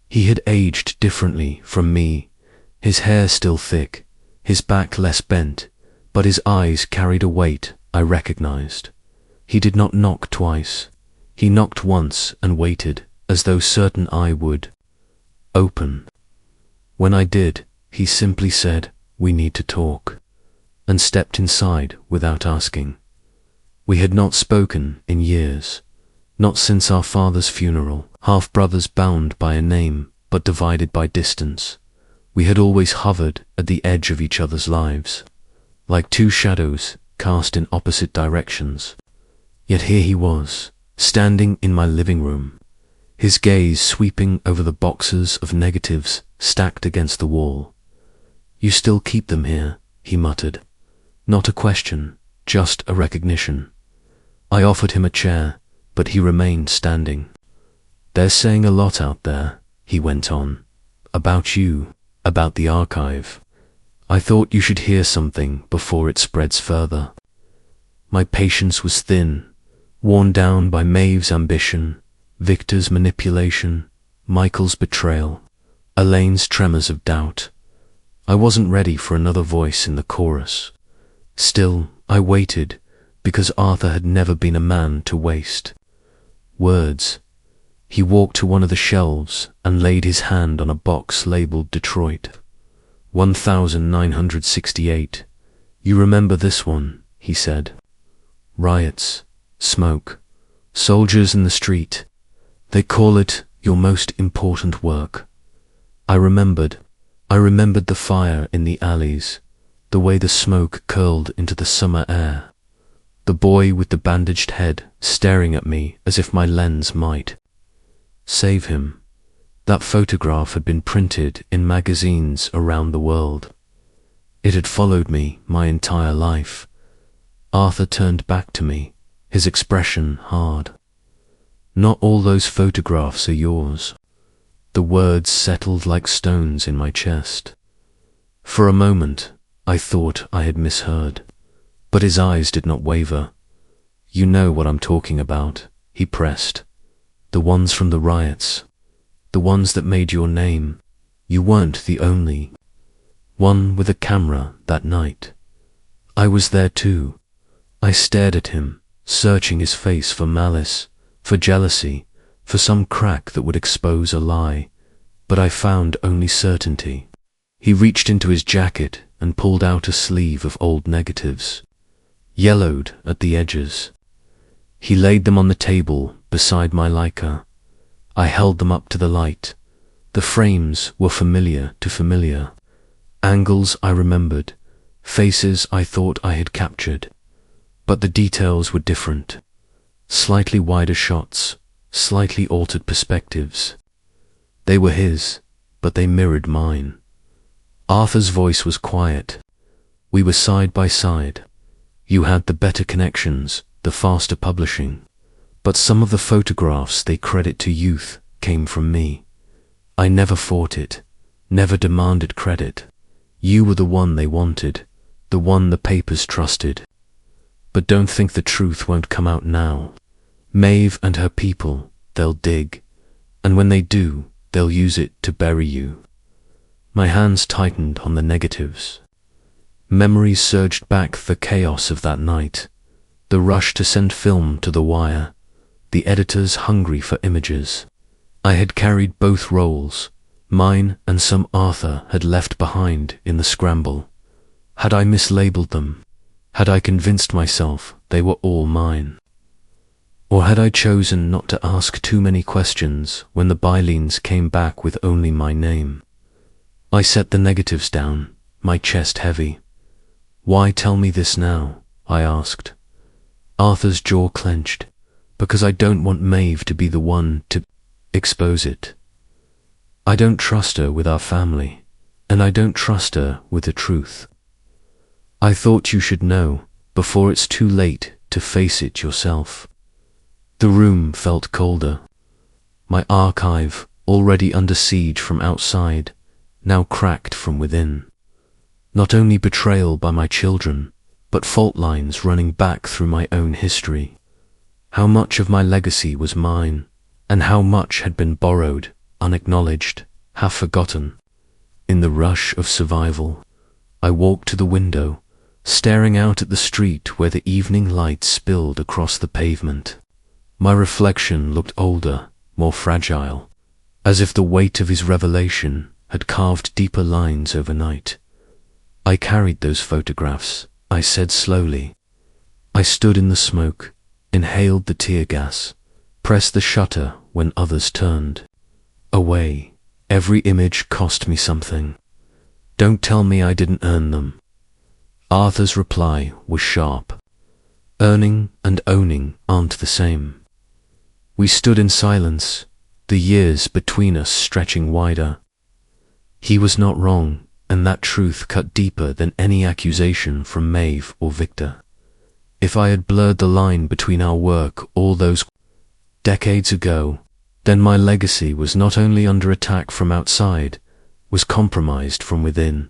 He had aged differently from me, his hair still thick, his back less bent, but his eyes carried a weight I recognized. He did not knock twice. He knocked once and waited, as though certain I would open. When I did, he simply said, "We need to talk," and stepped inside without asking. We had not spoken in years, not since our father's funeral, half-brothers bound by a name but divided by distance. We had always hovered at the edge of each other's lives, like two shadows cast in opposite directions. Yet here he was, standing in my living room, his gaze sweeping over the boxes of negatives stacked against the wall. "You still keep them here," he muttered. Not a question, just a recognition. I offered him a chair, but he remained standing. "They're saying a lot out there," he went on, "about you, about the archive. I thought you should hear something before it spreads further." My patience was thin, worn down by Maeve's ambition, Victor's manipulation, Michael's betrayal, Elaine's tremors of doubt. I wasn't ready for another voice in the chorus. Still, I waited, because Arthur had never been a man to waste words. He walked to one of the shelves and laid his hand on a box labeled Detroit. 1968. "You remember this one," he said. "Riots, smoke, soldiers in the street. They call it your most important work." I remembered the fire in the alleys, the way the smoke curled into the summer air, the boy with the bandaged head staring at me as if my lens might save him. That photograph had been printed in magazines around the world. It had followed me my entire life. Arthur turned back to me, his expression hard. "Not all those photographs are yours." The words settled like stones in my chest. For a moment, I thought I had misheard. But his eyes did not waver. "You know what I'm talking about," he pressed. "The ones from the riots. The ones that made your name. You weren't the only one with a camera that night. I was there too." I stared at him, searching his face for malice, for jealousy, for some crack that would expose a lie, but I found only certainty. He reached into his jacket and pulled out a sleeve of old negatives, yellowed at the edges. He laid them on the table beside my Leica. I held them up to the light. The frames were familiar to familiar. Angles I remembered, faces I thought I had captured. But the details were different. Slightly wider shots, slightly altered perspectives. They were his, but they mirrored mine. Arthur's voice was quiet. We were side by side. You had the better connections, the faster publishing. But some of the photographs they credit to youth came from me. I never fought it, never demanded credit. You were the one they wanted, the one the papers trusted. But don't think the truth won't come out now. Maeve and her people, they'll dig, and when they do, they'll use it to bury you. My hands tightened on the negatives. Memories surged back the chaos of that night, the rush to send film to the wire, the editors hungry for images. I had carried both roles, mine and some Arthur had left behind in the scramble. Had I mislabeled them? Had I convinced myself they were all mine? Or had I chosen not to ask too many questions when the bylines came back with only my name? I set the negatives down, my chest heavy. "Why tell me this now?" I asked. Arthur's jaw clenched. "Because I don't want Maeve to be the one to expose it. I don't trust her with our family, and I don't trust her with the truth. I thought you should know before it's too late to face it yourself." The room felt colder. My archive, already under siege from outside, now cracked from within. Not only betrayal by my children, but fault lines running back through my own history. How much of my legacy was mine, and how much had been borrowed, unacknowledged, half forgotten. In the rush of survival, I walked to the window, staring out at the street where the evening light spilled across the pavement. My reflection looked older, more fragile, as if the weight of his revelation had carved deeper lines overnight. "I carried those photographs," I said slowly. I stood in the smoke, inhaled the tear gas, pressed the shutter when others turned. Away. Every image cost me something. "Don't tell me I didn't earn them." Arthur's reply was sharp. "Earning and owning aren't the same." We stood in silence, the years between us stretching wider. He was not wrong, and that truth cut deeper than any accusation from Maeve or Victor. If I had blurred the line between our work all those decades ago, then my legacy was not only under attack from outside, was compromised from within.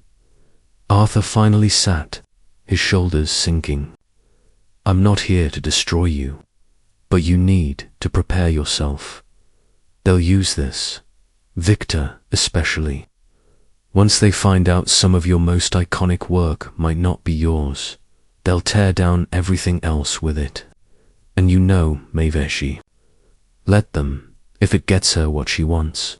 Arthur finally sat, his shoulders sinking. "I'm not here to destroy you, but you need to prepare yourself. They'll use this, Victor especially. Once they find out some of your most iconic work might not be yours, they'll tear down everything else with it. And you know, Maeveshi. Let them, if it gets her what she wants."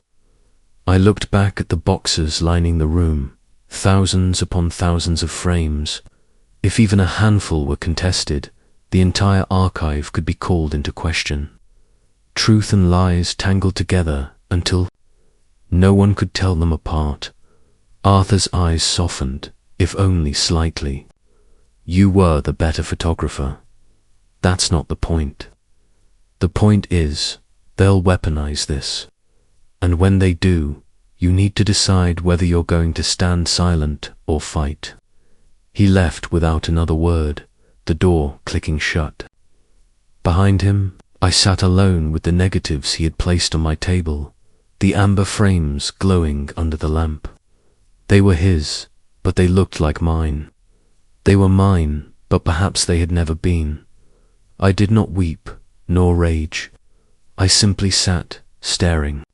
I looked back at the boxes lining the room, thousands upon thousands of frames. If even a handful were contested, the entire archive could be called into question. Truth and lies tangled together until no one could tell them apart. Arthur's eyes softened, if only slightly. "You were the better photographer. That's not the point. The point is, they'll weaponize this. And when they do, you need to decide whether you're going to stand silent or fight." He left without another word, the door clicking shut. Behind him, I sat alone with the negatives he had placed on my table, the amber frames glowing under the lamp. They were his, but they looked like mine. They were mine, but perhaps they had never been. I did not weep, nor rage. I simply sat, staring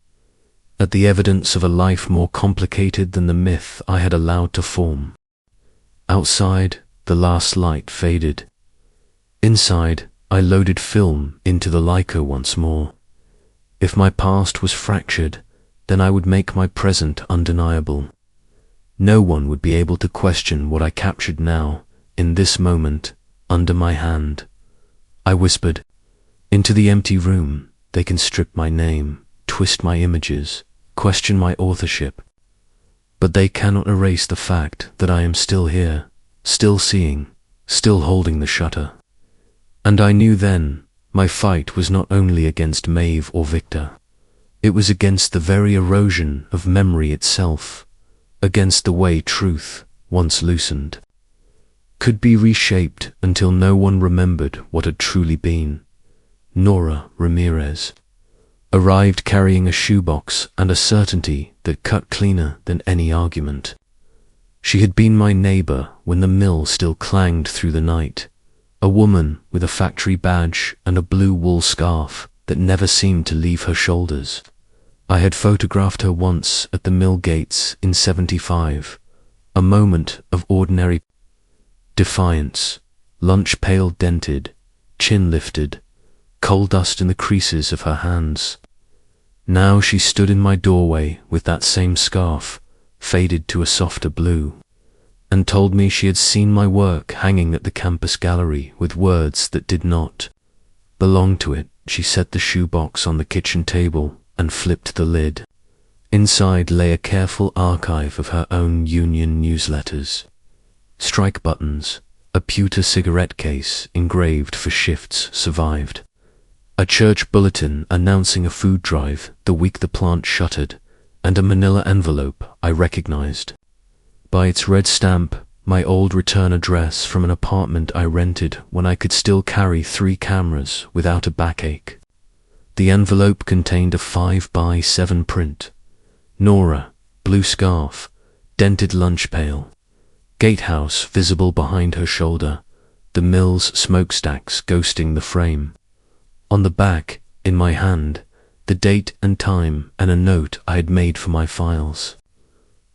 at the evidence of a life more complicated than the myth I had allowed to form. Outside, the last light faded. Inside, I loaded film into the Leica once more. If my past was fractured, then I would make my present undeniable. No one would be able to question what I captured now, in this moment, under my hand. I whispered, "Into the empty room, they can strip my name, twist my images, question my authorship. But they cannot erase the fact that I am still here, still seeing, still holding the shutter." And I knew then, my fight was not only against Maeve or Victor. It was against the very erosion of memory itself, against the way truth, once loosened, could be reshaped until no one remembered what had truly been. Nora Ramirez arrived carrying a shoebox and a certainty that cut cleaner than any argument. She had been my neighbor when the mill still clanged through the night, a woman with a factory badge and a blue wool scarf that never seemed to leave her shoulders. I had photographed her once at the mill gates in '75, a moment of ordinary defiance, lunch pail dented, chin lifted, coal dust in the creases of her hands. Now she stood in my doorway with that same scarf, faded to a softer blue, and told me she had seen my work hanging at the campus gallery with words that did not belong to it. She set the shoebox on the kitchen table and flipped the lid. Inside lay a careful archive of her own union newsletters, strike buttons, a pewter cigarette case engraved for shifts survived, a church bulletin announcing a food drive the week the plant shuttered, and a manila envelope I recognized. By its red stamp, my old return address from an apartment I rented when I could still carry 3 cameras without a backache. The envelope contained a 5x7 print. Nora, blue scarf, dented lunch pail, gatehouse visible behind her shoulder, the mill's smokestacks ghosting the frame. On the back, in my hand, the date and time and a note I had made for my files.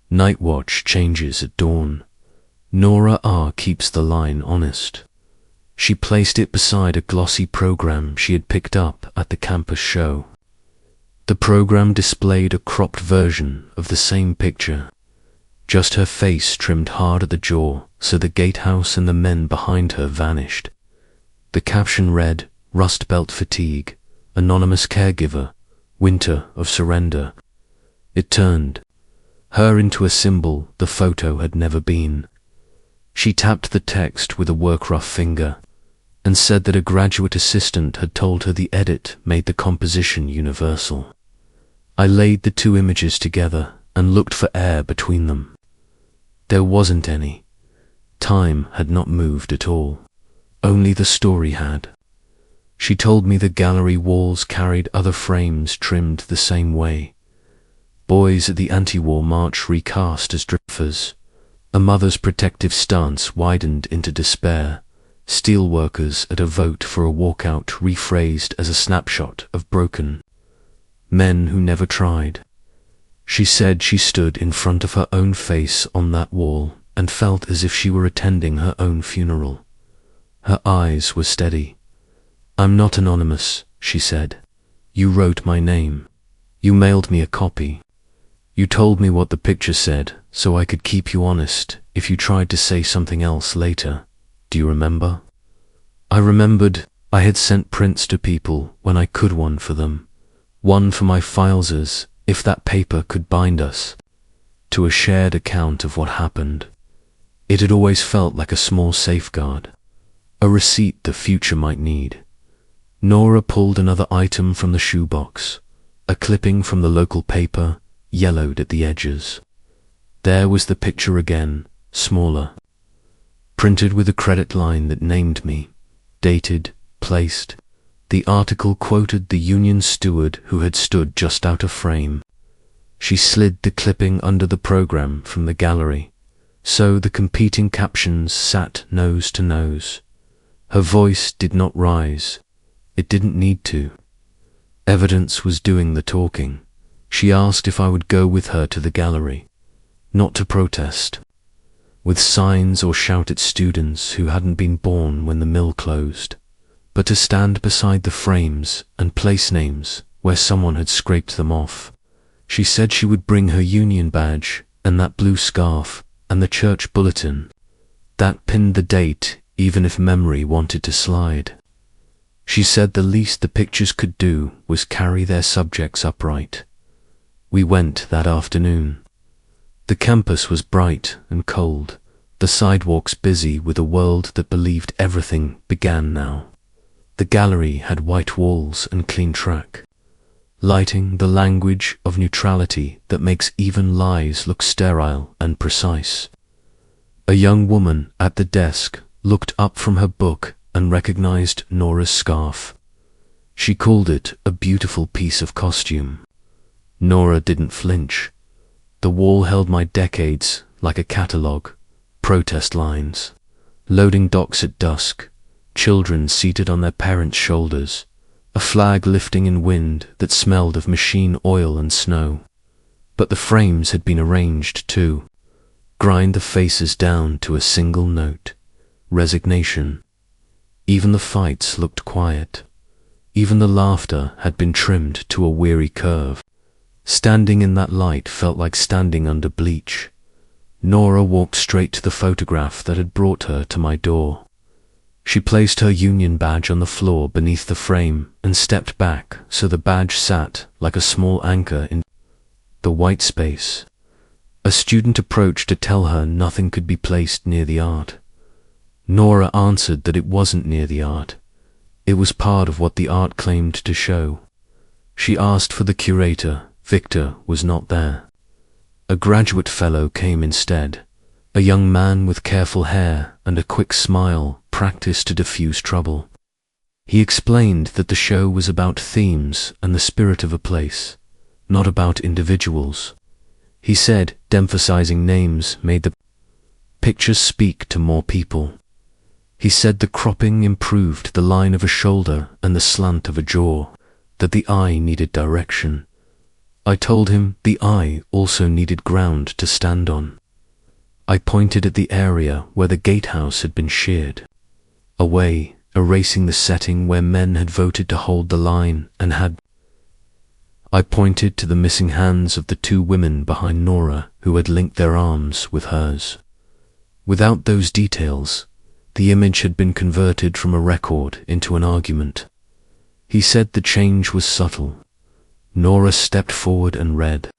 Night watch changes at dawn. Nora R. keeps the line honest. She placed it beside a glossy program she had picked up at the campus show. The program displayed a cropped version of the same picture, just her face trimmed hard at the jaw so the gatehouse and the men behind her vanished. The caption read, "Rust Belt Fatigue, Anonymous Caregiver, Winter of Surrender." It turned her into a symbol the photo had never been. She tapped the text with a work-rough finger and said that a graduate assistant had told her the edit made the composition universal. I laid the 2 images together and looked for air between them. There wasn't any. Time had not moved at all. Only the story had. She told me the gallery walls carried other frames trimmed the same way. Boys at the anti-war march recast as drifters. A mother's protective stance widened into despair. Steelworkers at a vote for a walkout rephrased as a snapshot of broken men who never tried. She said she stood in front of her own face on that wall and felt as if she were attending her own funeral. Her eyes were steady. "I'm not anonymous," she said. "You wrote my name. You mailed me a copy. You told me what the picture said so I could keep you honest if you tried to say something else later. Do you remember?" I remembered I had sent prints to people when I could, one for them, one for my filesers if that paper could bind us to a shared account of what happened. It had always felt like a small safeguard, a receipt the future might need. Nora pulled another item from the shoebox, a clipping from the local paper, yellowed at the edges. There was the picture again, smaller, printed with a credit line that named me, dated, placed. The article quoted the union steward who had stood just out of frame. She slid the clipping under the program from the gallery, So the competing captions sat nose to nose. Her voice did not rise. It didn't need to. Evidence was doing the talking. She asked if I would go with her to the gallery, not to protest, with signs or shout at students who hadn't been born when the mill closed, but to stand beside the frames and place names where someone had scraped them off. She said she would bring her union badge and that blue scarf and the church bulletin. That pinned the date even if memory wanted to slide. She said the least the pictures could do was carry their subjects upright. We went that afternoon. The campus was bright and cold, the sidewalks busy with a world that believed everything began now. The gallery had white walls and clean track, lighting the language of neutrality that makes even lies look sterile and precise. A young woman at the desk looked up from her book and recognized Nora's scarf. She called it a beautiful piece of costume. Nora didn't flinch. The wall held my decades like a catalogue, protest lines, loading docks at dusk, children seated on their parents' shoulders, a flag lifting in wind that smelled of machine oil and snow. But the frames had been arranged too. Grind the faces down to a single note. Resignation. Even the fights looked quiet. Even the laughter had been trimmed to a weary curve. Standing in that light felt like standing under bleach. Nora walked straight to the photograph that had brought her to my door. She placed her union badge on the floor beneath the frame and stepped back so the badge sat like a small anchor in the white space. A student approached to tell her nothing could be placed near the art. Nora answered that it wasn't near the art. It was part of what the art claimed to show. She asked for the curator. Victor was not there. A graduate fellow came instead, a young man with careful hair and a quick smile practiced to diffuse trouble. He explained that the show was about themes and the spirit of a place, not about individuals. He said de-emphasizing names made the pictures speak to more people. He said the cropping improved the line of a shoulder and the slant of a jaw, that the eye needed direction. I told him the eye also needed ground to stand on. I pointed at the area where the gatehouse had been sheared, away, erasing the setting where men had voted to hold the line and had. I pointed to the missing hands of the two women behind Nora who had linked their arms with hers. Without those details, the image had been converted from a record into an argument. He said the change was subtle. Nora stepped forward and read.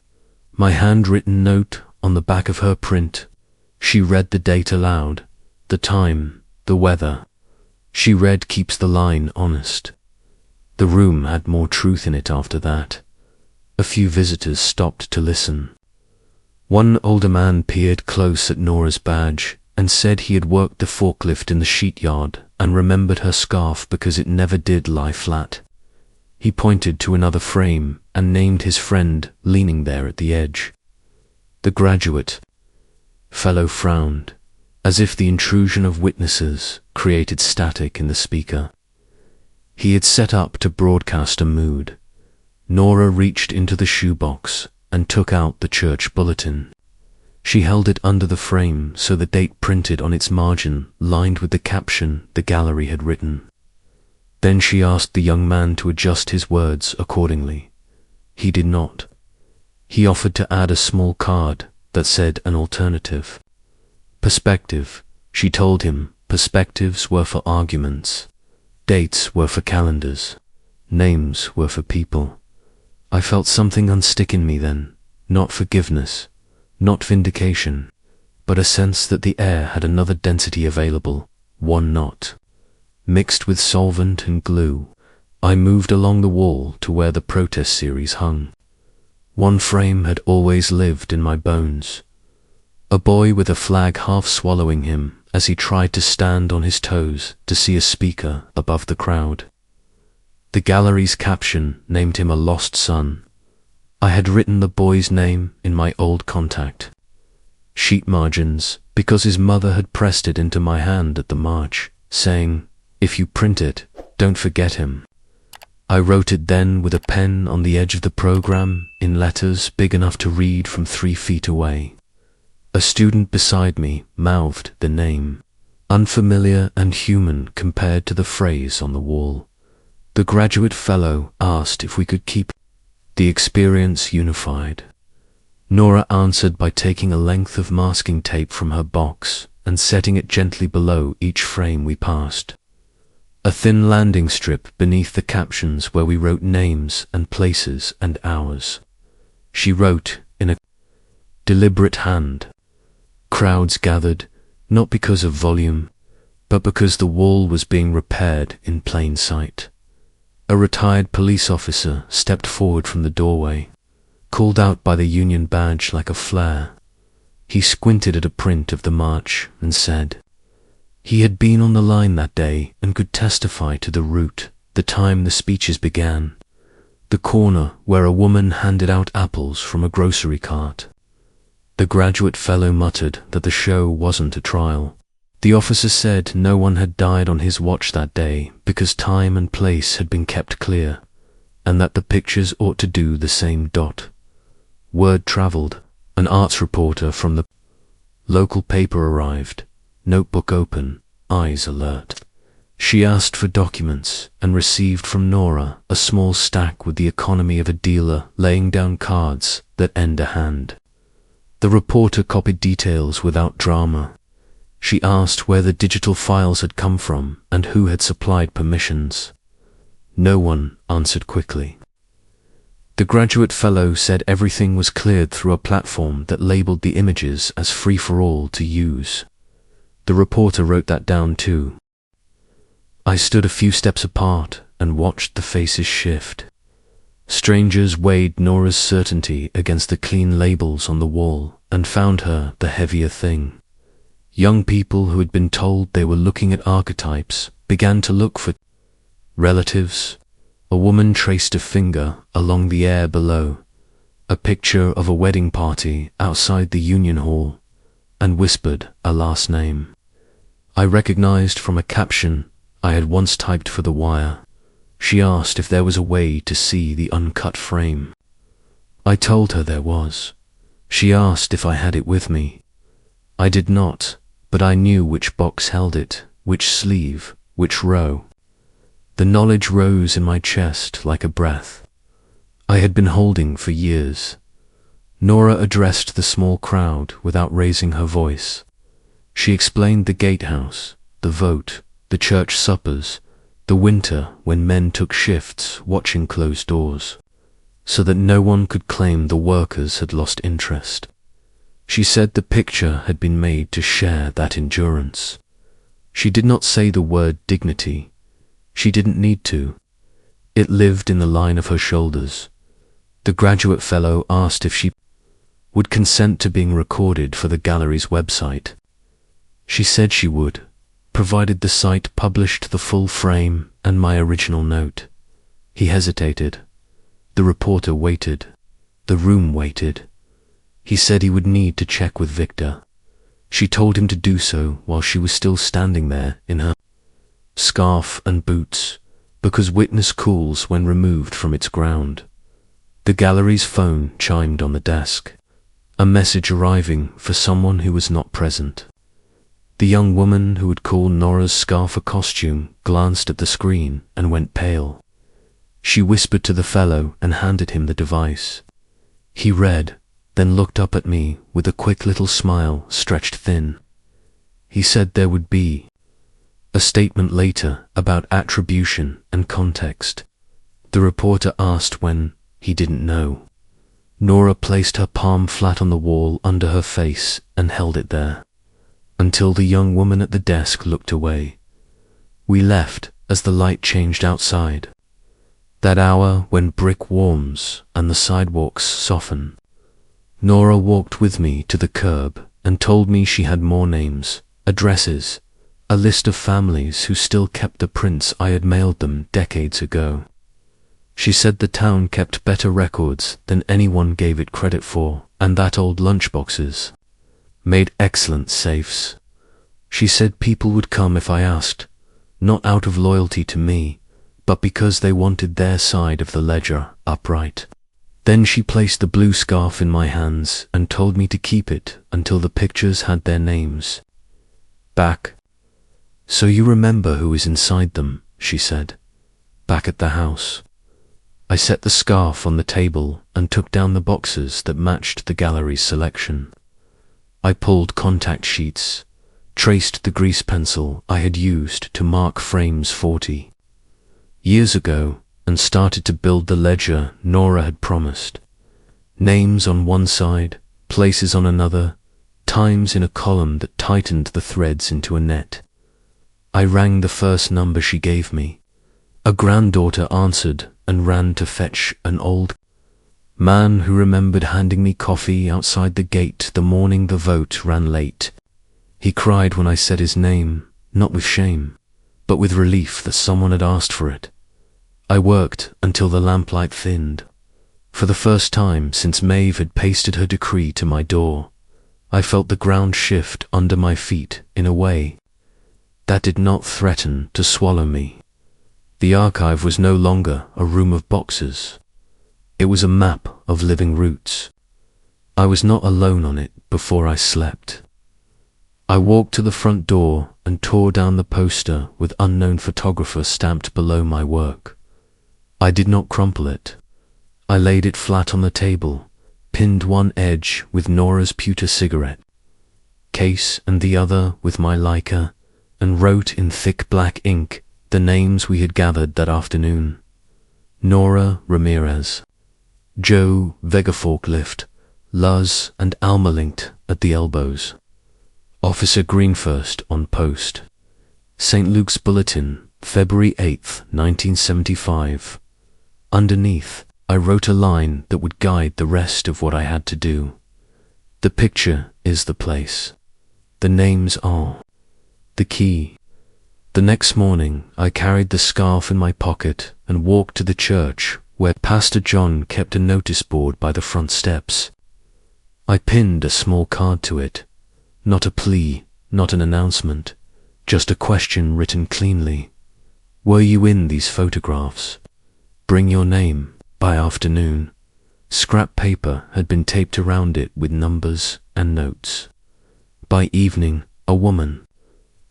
My handwritten note on the back of her print. She read the date aloud, the time, the weather. She read keeps the line honest. The room had more truth in it after that. A few visitors stopped to listen. One older man peered close at Nora's badge and said he had worked the forklift in the sheet yard and remembered her scarf because it never did lie flat. He pointed to another frame and named his friend leaning there at the edge. The graduate fellow frowned, as if the intrusion of witnesses created static in the speaker. He had set up to broadcast a mood. Nora reached into the shoebox and took out the church bulletin. She held it under the frame so the date printed on its margin lined with the caption the gallery had written. Then she asked the young man to adjust his words accordingly. He did not. He offered to add a small card that said an alternative. Perspective, she told him. Perspectives were for arguments. Dates were for calendars. Names were for people. I felt something unstick in me then, not forgiveness, not vindication, but a sense that the air had another density available, one knot. Mixed with solvent and glue, I moved along the wall to where the protest series hung. One frame had always lived in my bones. A boy with a flag half swallowing him as he tried to stand on his toes to see a speaker above the crowd. The gallery's caption named him a lost son. I had written the boy's name in my old contact. Sheet margins because his mother had pressed it into my hand at the march, saying, "If you print it, don't forget him." I wrote it then with a pen on the edge of the program in letters big enough to read from 3 feet away. A student beside me mouthed the name, unfamiliar and human compared to the phrase on the wall. The graduate fellow asked if we could keep the experience unified. Nora answered by taking a length of masking tape from her box and setting it gently below each frame we passed. A thin landing strip beneath the captions where we wrote names and places and hours. She wrote in a deliberate hand. Crowds gathered, not because of volume, but because the wall was being repaired in plain sight. A retired police officer stepped forward from the doorway, called out by the Union badge like a flare. He squinted at a print of the march and said, he had been on the line that day and could testify to the route, the time the speeches began, the corner where a woman handed out apples from a grocery cart. The graduate fellow muttered that the show wasn't a trial. The officer said no one had died on his watch that day because time and place had been kept clear, and that the pictures ought to do the same. Word travelled. An arts reporter from the local paper arrived, notebook open, eyes alert. She asked for documents and received from Nora a small stack with the economy of a dealer laying down cards that end a hand. The reporter copied details without drama. She asked where the digital files had come from and who had supplied permissions. No one answered quickly. The graduate fellow said everything was cleared through a platform that labeled the images as free for all to use. The reporter wrote that down too. I stood a few steps apart and watched the faces shift. Strangers weighed Nora's certainty against the clean labels on the wall and found her the heavier thing. Young people who had been told they were looking at archetypes began to look for relatives. A woman traced a finger along the air below, a picture of a wedding party outside the Union Hall, and whispered a last name. I recognized from a caption I had once typed for the Wire. She asked if there was a way to see the uncut frame. I told her there was. She asked if I had it with me. I did not, but I knew which box held it, which sleeve, which row. The knowledge rose in my chest like a breath. I had been holding for years. Nora addressed the small crowd without raising her voice. She explained the gatehouse, the vote, the church suppers, the winter when men took shifts watching closed doors, so that no one could claim the workers had lost interest. She said the picture had been made to share that endurance. She did not say the word dignity. She didn't need to. It lived in the line of her shoulders. The graduate fellow asked if she would consent to being recorded for the gallery's website. She said she would, provided the site published the full frame and my original note. He hesitated. The reporter waited. The room waited. He said he would need to check with Victor. She told him to do so while she was still standing there in her scarf and boots, because witness cools when removed from its ground. The gallery's phone chimed on the desk, a message arriving for someone who was not present. The young woman who had called Nora's scarf a costume glanced at the screen and went pale. She whispered to the fellow and handed him the device. He read, then looked up at me with a quick little smile stretched thin. He said there would be a statement later about attribution and context. The reporter asked when. He didn't know. Nora placed her palm flat on the wall under her face and held it there, until the young woman at the desk looked away. We left as the light changed outside. That hour when brick warms and the sidewalks soften. Nora walked with me to the curb and told me she had more names, addresses, a list of families who still kept the prints I had mailed them decades ago. She said the town kept better records than anyone gave it credit for, and that old lunchboxes, made excellent safes. She said people would come if I asked, not out of loyalty to me, but because they wanted their side of the ledger upright. Then she placed the blue scarf in my hands and told me to keep it until the pictures had their names back. So you remember who is inside them, she said, back at the house. I set the scarf on the table and took down the boxes that matched the gallery's selection. I pulled contact sheets, traced the grease pencil I had used to mark frames 40 years ago, and started to build the ledger Nora had promised. Names on one side, places on another, times in a column that tightened the threads into a net. I rang the first number she gave me. A granddaughter answered and ran to fetch an old man who remembered handing me coffee outside the gate the morning the vote ran late. He cried when I said his name, not with shame, but with relief that someone had asked for it. I worked until the lamplight thinned. For the first time since Maeve had pasted her decree to my door, I felt the ground shift under my feet in a way that did not threaten to swallow me. The archive was no longer a room of boxes. It was a map of living roots. I was not alone on it before I slept. I walked to the front door and tore down the poster with unknown photographer stamped below my work. I did not crumple it. I laid it flat on the table, pinned one edge with Nora's pewter cigarette case and the other with my Leica, and wrote in thick black ink the names we had gathered that afternoon. Nora Ramirez, Joe Vega Forklift, Luz and Alma linked at the elbows. Officer Greenfirst on post. St. Luke's Bulletin, February 8th, 1975. Underneath, I wrote a line that would guide the rest of what I had to do. The picture is the place. The names are the key. The next morning, I carried the scarf in my pocket and walked to the church where Pastor John kept a notice board by the front steps. I pinned a small card to it. Not a plea, not an announcement, just a question written cleanly. Were you in these photographs? Bring your name by afternoon. Scrap paper had been taped around it with numbers and notes. By evening, a woman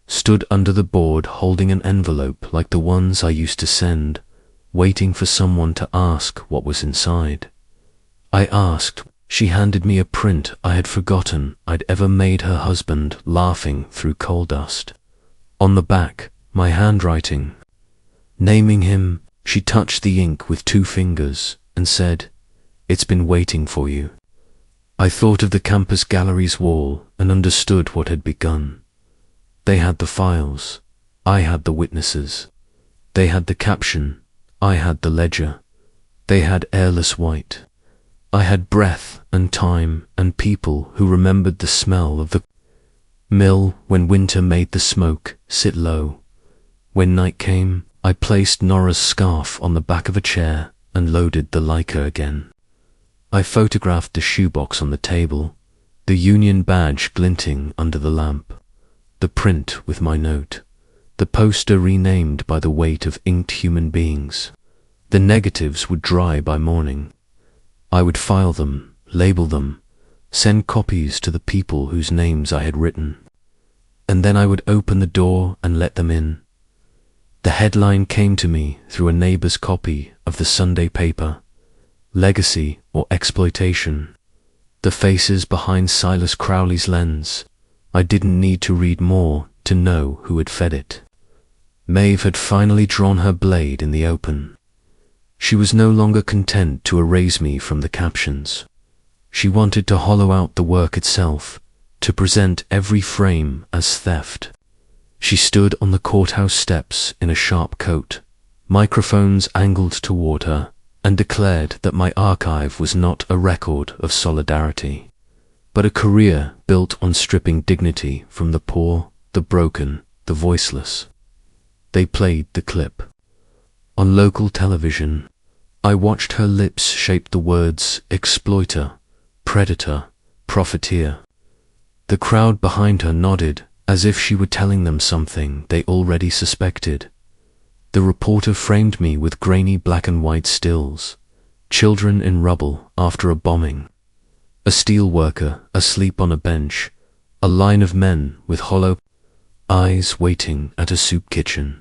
stood under the board holding an envelope like the ones I used to send, waiting for someone to ask what was inside. I asked. She handed me a print I had forgotten I'd ever made her husband laughing through coal dust. On the back, my handwriting. Naming him, she touched the ink with 2 fingers and said, "It's been waiting for you." I thought of the campus gallery's wall and understood what had begun. They had the files. I had the witnesses. They had the caption. I had the ledger. They had airless white. I had breath and time and people who remembered the smell of the mill when winter made the smoke sit low. When night came, I placed Nora's scarf on the back of a chair and loaded the Leica again. I photographed the shoebox on the table, the Union badge glinting under the lamp, the print with my note, the poster renamed by the weight of inked human beings. The negatives would dry by morning. I would file them, label them, send copies to the people whose names I had written. And then I would open the door and let them in. The headline came to me through a neighbor's copy of the Sunday paper, Legacy or Exploitation. The faces behind Silas Crowley's lens. I didn't need to read more to know who had fed it. Maeve had finally drawn her blade in the open. She was no longer content to erase me from the captions. She wanted to hollow out the work itself, to present every frame as theft. She stood on the courthouse steps in a sharp coat, microphones angled toward her, and declared that my archive was not a record of solidarity, but a career built on stripping dignity from the poor, the broken, the voiceless. They played the clip. On local television, I watched her lips shape the words exploiter, predator, profiteer. The crowd behind her nodded, as if she were telling them something they already suspected. The reporter framed me with grainy black and white stills. Children in rubble after a bombing. A steel worker asleep on a bench. A line of men with hollow eyes waiting at a soup kitchen.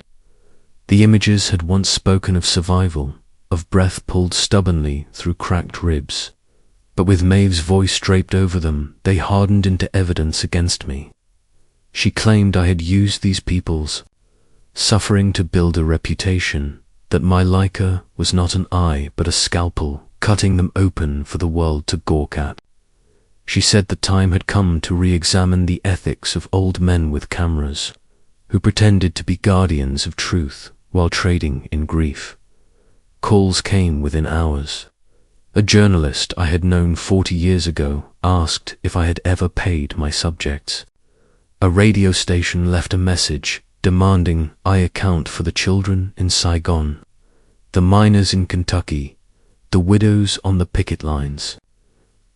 The images had once spoken of survival, of breath pulled stubbornly through cracked ribs. But with Maeve's voice draped over them, they hardened into evidence against me. She claimed I had used these people's suffering to build a reputation, that my Leica was not an eye but a scalpel, cutting them open for the world to gawk at. She said the time had come to re-examine the ethics of old men with cameras, who pretended to be guardians of truth while trading in grief. Calls came within hours. A journalist I had known 40 years ago asked if I had ever paid my subjects. A radio station left a message demanding I account for the children in Saigon, the miners in Kentucky, the widows on the picket lines.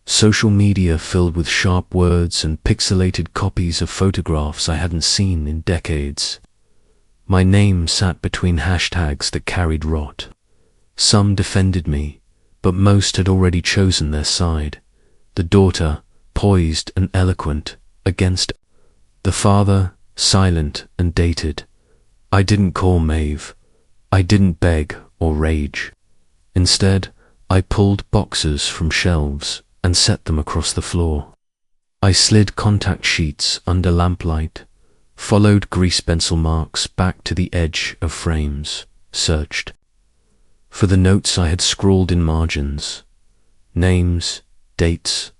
Social media filled with sharp words and pixelated copies of photographs I hadn't seen in decades. My name sat between hashtags that carried rot. Some defended me, but most had already chosen their side. The daughter, poised and eloquent, against the father, silent and dated. I didn't call Maeve. I didn't beg or rage. Instead, I pulled boxes from shelves and set them across the floor. I slid contact sheets under lamplight, followed grease pencil marks back to the edge of frames, searched for the notes I had scrawled in margins. Names, dates,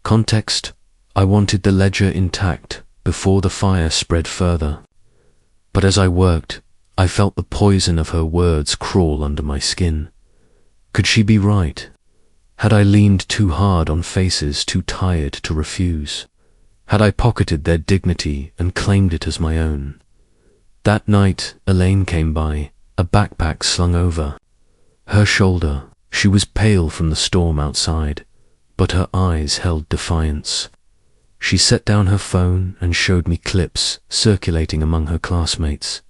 context. I wanted the ledger intact before the fire spread further. But as I worked, I felt the poison of her words crawl under my skin. Could she be right? Had I leaned too hard on faces too tired to refuse? Had I pocketed their dignity and claimed it as my own? That night, Elaine came by, a backpack slung over her shoulder. She was pale from the storm outside, but her eyes held defiance. She set down her phone and showed me clips circulating among her classmates.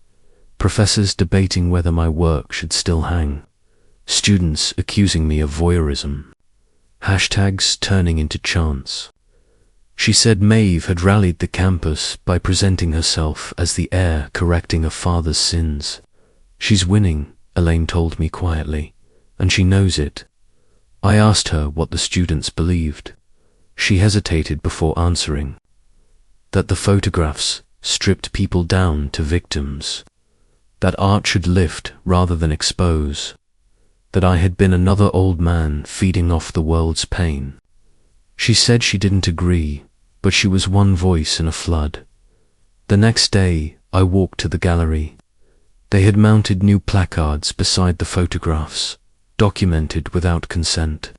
Professors debating whether my work should still hang. Students accusing me of voyeurism. Hashtags turning into chants. She said Maeve had rallied the campus by presenting herself as the heir correcting her father's sins. She's winning, Elaine told me quietly, and she knows it. I asked her what the students believed. She hesitated before answering. That the photographs stripped people down to victims. That art should lift rather than expose. That I had been another old man feeding off the world's pain. She said she didn't agree, but she was one voice in a flood. The next day, I walked to the gallery. They had mounted new placards beside the photographs, documented without consent.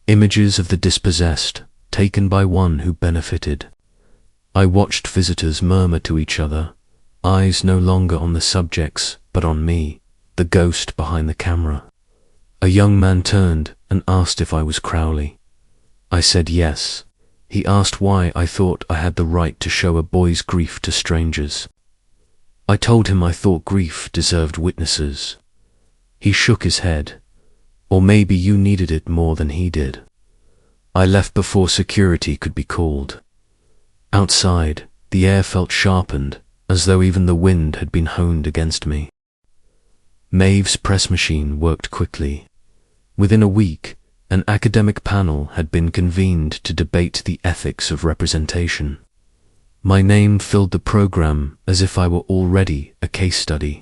Images of the dispossessed, taken by one who benefited. I watched visitors murmur to each other, eyes no longer on the subjects, but on me, the ghost behind the camera. A young man turned and asked if I was Crowley. I said yes. He asked why I thought I had the right to show a boy's grief to strangers. I told him I thought grief deserved witnesses. He shook his head. Or maybe you needed it more than he did. I left before security could be called. Outside, the air felt sharpened, as though even the wind had been honed against me. Maeve's press machine worked quickly. Within a week, an academic panel had been convened to debate the ethics of representation. My name filled the program as if I were already a case study.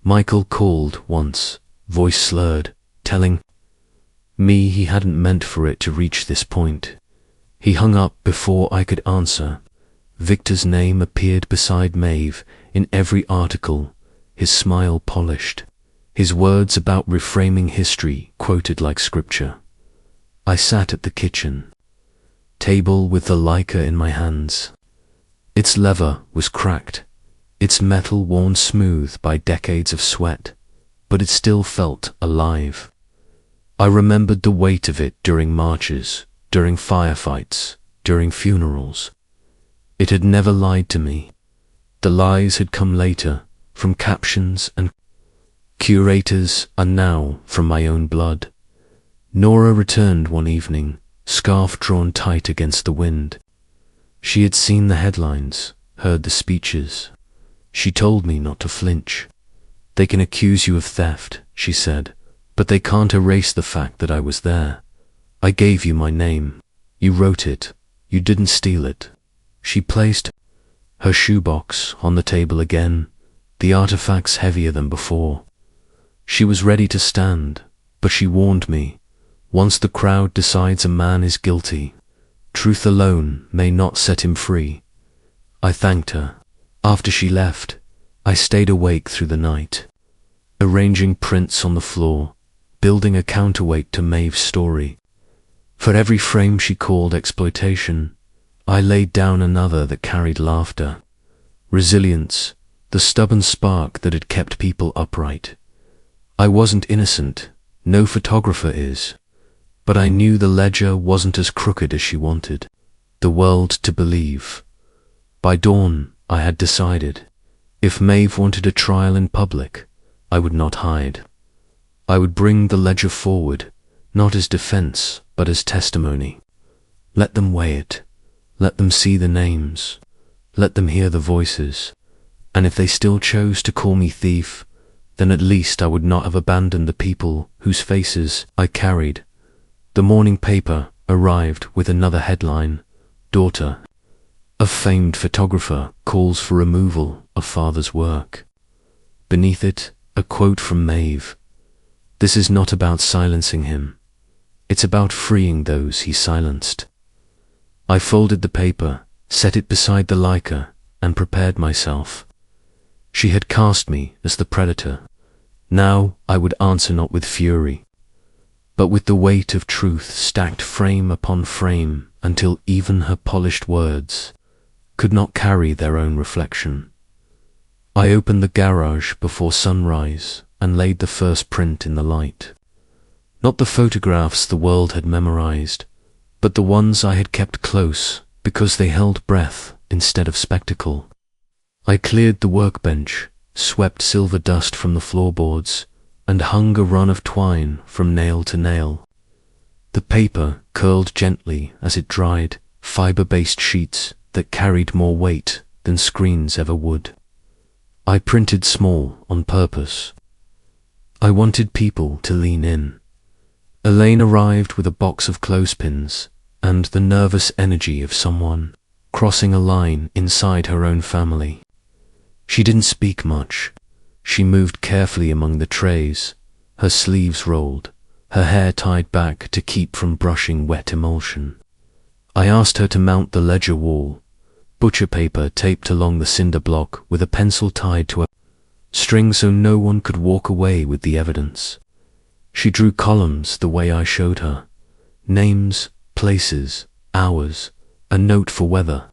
Michael called once, voice slurred, telling me he hadn't meant for it to reach this point. He hung up before I could answer. Victor's name appeared beside Maeve in every article, his smile polished, his words about reframing history quoted like scripture. I sat at the kitchen table with the Leica in my hands. Its lever was cracked, its metal worn smooth by decades of sweat, but it still felt alive. I remembered the weight of it during marches, during firefights, during funerals. It had never lied to me. The lies had come later, from captions and curators, and now from my own blood. Nora returned one evening, scarf drawn tight against the wind. She had seen the headlines, heard the speeches. She told me not to flinch. "They can accuse you of theft," she said, "but they can't erase the fact that I was there. I gave you my name. You wrote it. You didn't steal it." She placed her shoebox on the table again, the artifacts heavier than before. She was ready to stand, but she warned me, once the crowd decides a man is guilty, truth alone may not set him free. I thanked her. After she left, I stayed awake through the night, arranging prints on the floor, building a counterweight to Maeve's story. For every frame she called exploitation, I laid down another that carried laughter, resilience, the stubborn spark that had kept people upright. I wasn't innocent, no photographer is, but I knew the ledger wasn't as crooked as she wanted the world to believe. By dawn, I had decided, if Maeve wanted a trial in public, I would not hide. I would bring the ledger forward, not as defense, but as testimony. Let them weigh it. Let them see the names. Let them hear the voices. And if they still chose to call me thief, then at least I would not have abandoned the people whose faces I carried. The morning paper arrived with another headline, "Daughter of famed photographer calls for removal of father's work." Beneath it, a quote from Maeve. "This is not about silencing him. It's about freeing those he silenced." I folded the paper, set it beside the Leica, and prepared myself. She had cast me as the predator. Now I would answer not with fury, but with the weight of truth stacked frame upon frame until even her polished words could not carry their own reflection. I opened the garage before sunrise and laid the first print in the light. Not the photographs the world had memorized, but the ones I had kept close because they held breath instead of spectacle. I cleared the workbench, swept silver dust from the floorboards, and hung a run of twine from nail to nail. The paper curled gently as it dried, fiber-based sheets that carried more weight than screens ever would. I printed small on purpose. I wanted people to lean in. Elaine arrived with a box of clothespins and the nervous energy of someone crossing a line inside her own family. She didn't speak much. She moved carefully among the trays, her sleeves rolled, her hair tied back to keep from brushing wet emulsion. I asked her to mount the ledger wall, butcher paper taped along the cinder block with a pencil tied to a string so no one could walk away with the evidence. She drew columns the way I showed her. Names, places, hours, a note for weather.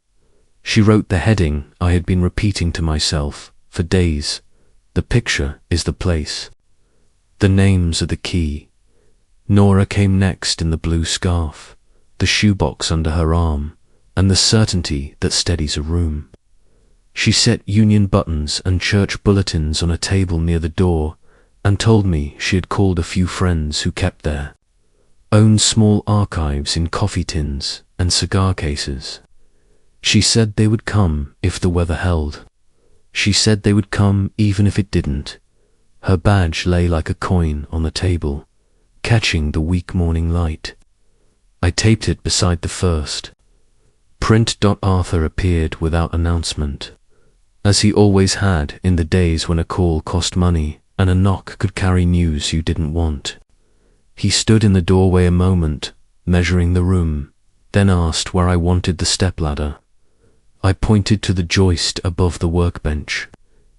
She wrote the heading I had been repeating to myself for days. The picture is the place. The names are the key. Nora came next in the blue scarf, the shoebox under her arm, and the certainty that steadies a room. She set union buttons and church bulletins on a table near the door and told me she had called a few friends who kept there, owned small archives in coffee tins and cigar cases. She said they would come if the weather held. She said they would come even if it didn't. Her badge lay like a coin on the table, catching the weak morning light. I taped it beside the first. Print. Arthur appeared without announcement, as he always had in the days when a call cost money and a knock could carry news you didn't want. He stood in the doorway a moment, measuring the room, then asked where I wanted the stepladder. I pointed to the joist above the workbench.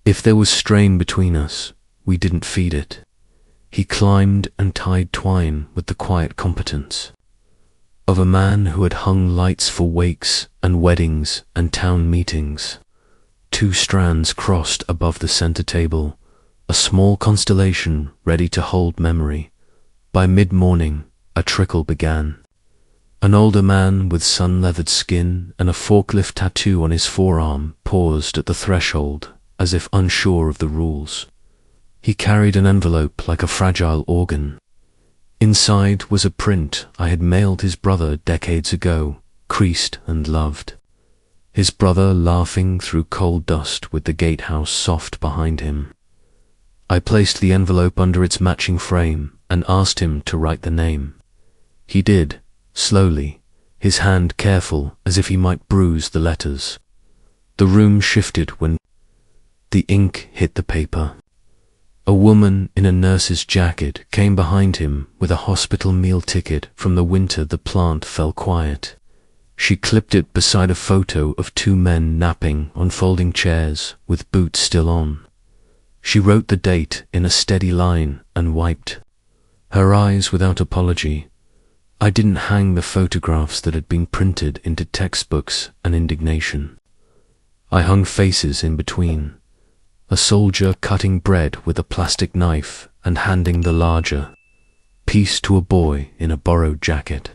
If there was strain between us, we didn't feed it. He climbed and tied twine with the quiet competence of a man who had hung lights for wakes and weddings and town meetings. 2 strands crossed above the center table, a small constellation ready to hold memory. By mid-morning, a trickle began. An older man with sun-leathered skin and a forklift tattoo on his forearm paused at the threshold as if unsure of the rules. He carried an envelope like a fragile organ. Inside was a print I had mailed his brother decades ago, creased and loved. His brother laughing through coal dust with the gatehouse soft behind him. I placed the envelope under its matching frame and asked him to write the name. He did, slowly, his hand careful as if he might bruise the letters. The room shifted when the ink hit the paper. A woman in a nurse's jacket came behind him with a hospital meal ticket from the winter the plant fell quiet. She clipped it beside a photo of two men napping on folding chairs with boots still on. She wrote the date in a steady line and wiped her eyes without apology. I didn't hang the photographs that had been printed into textbooks and indignation. I hung faces in between. A soldier cutting bread with a plastic knife and handing the larger piece to a boy in a borrowed jacket.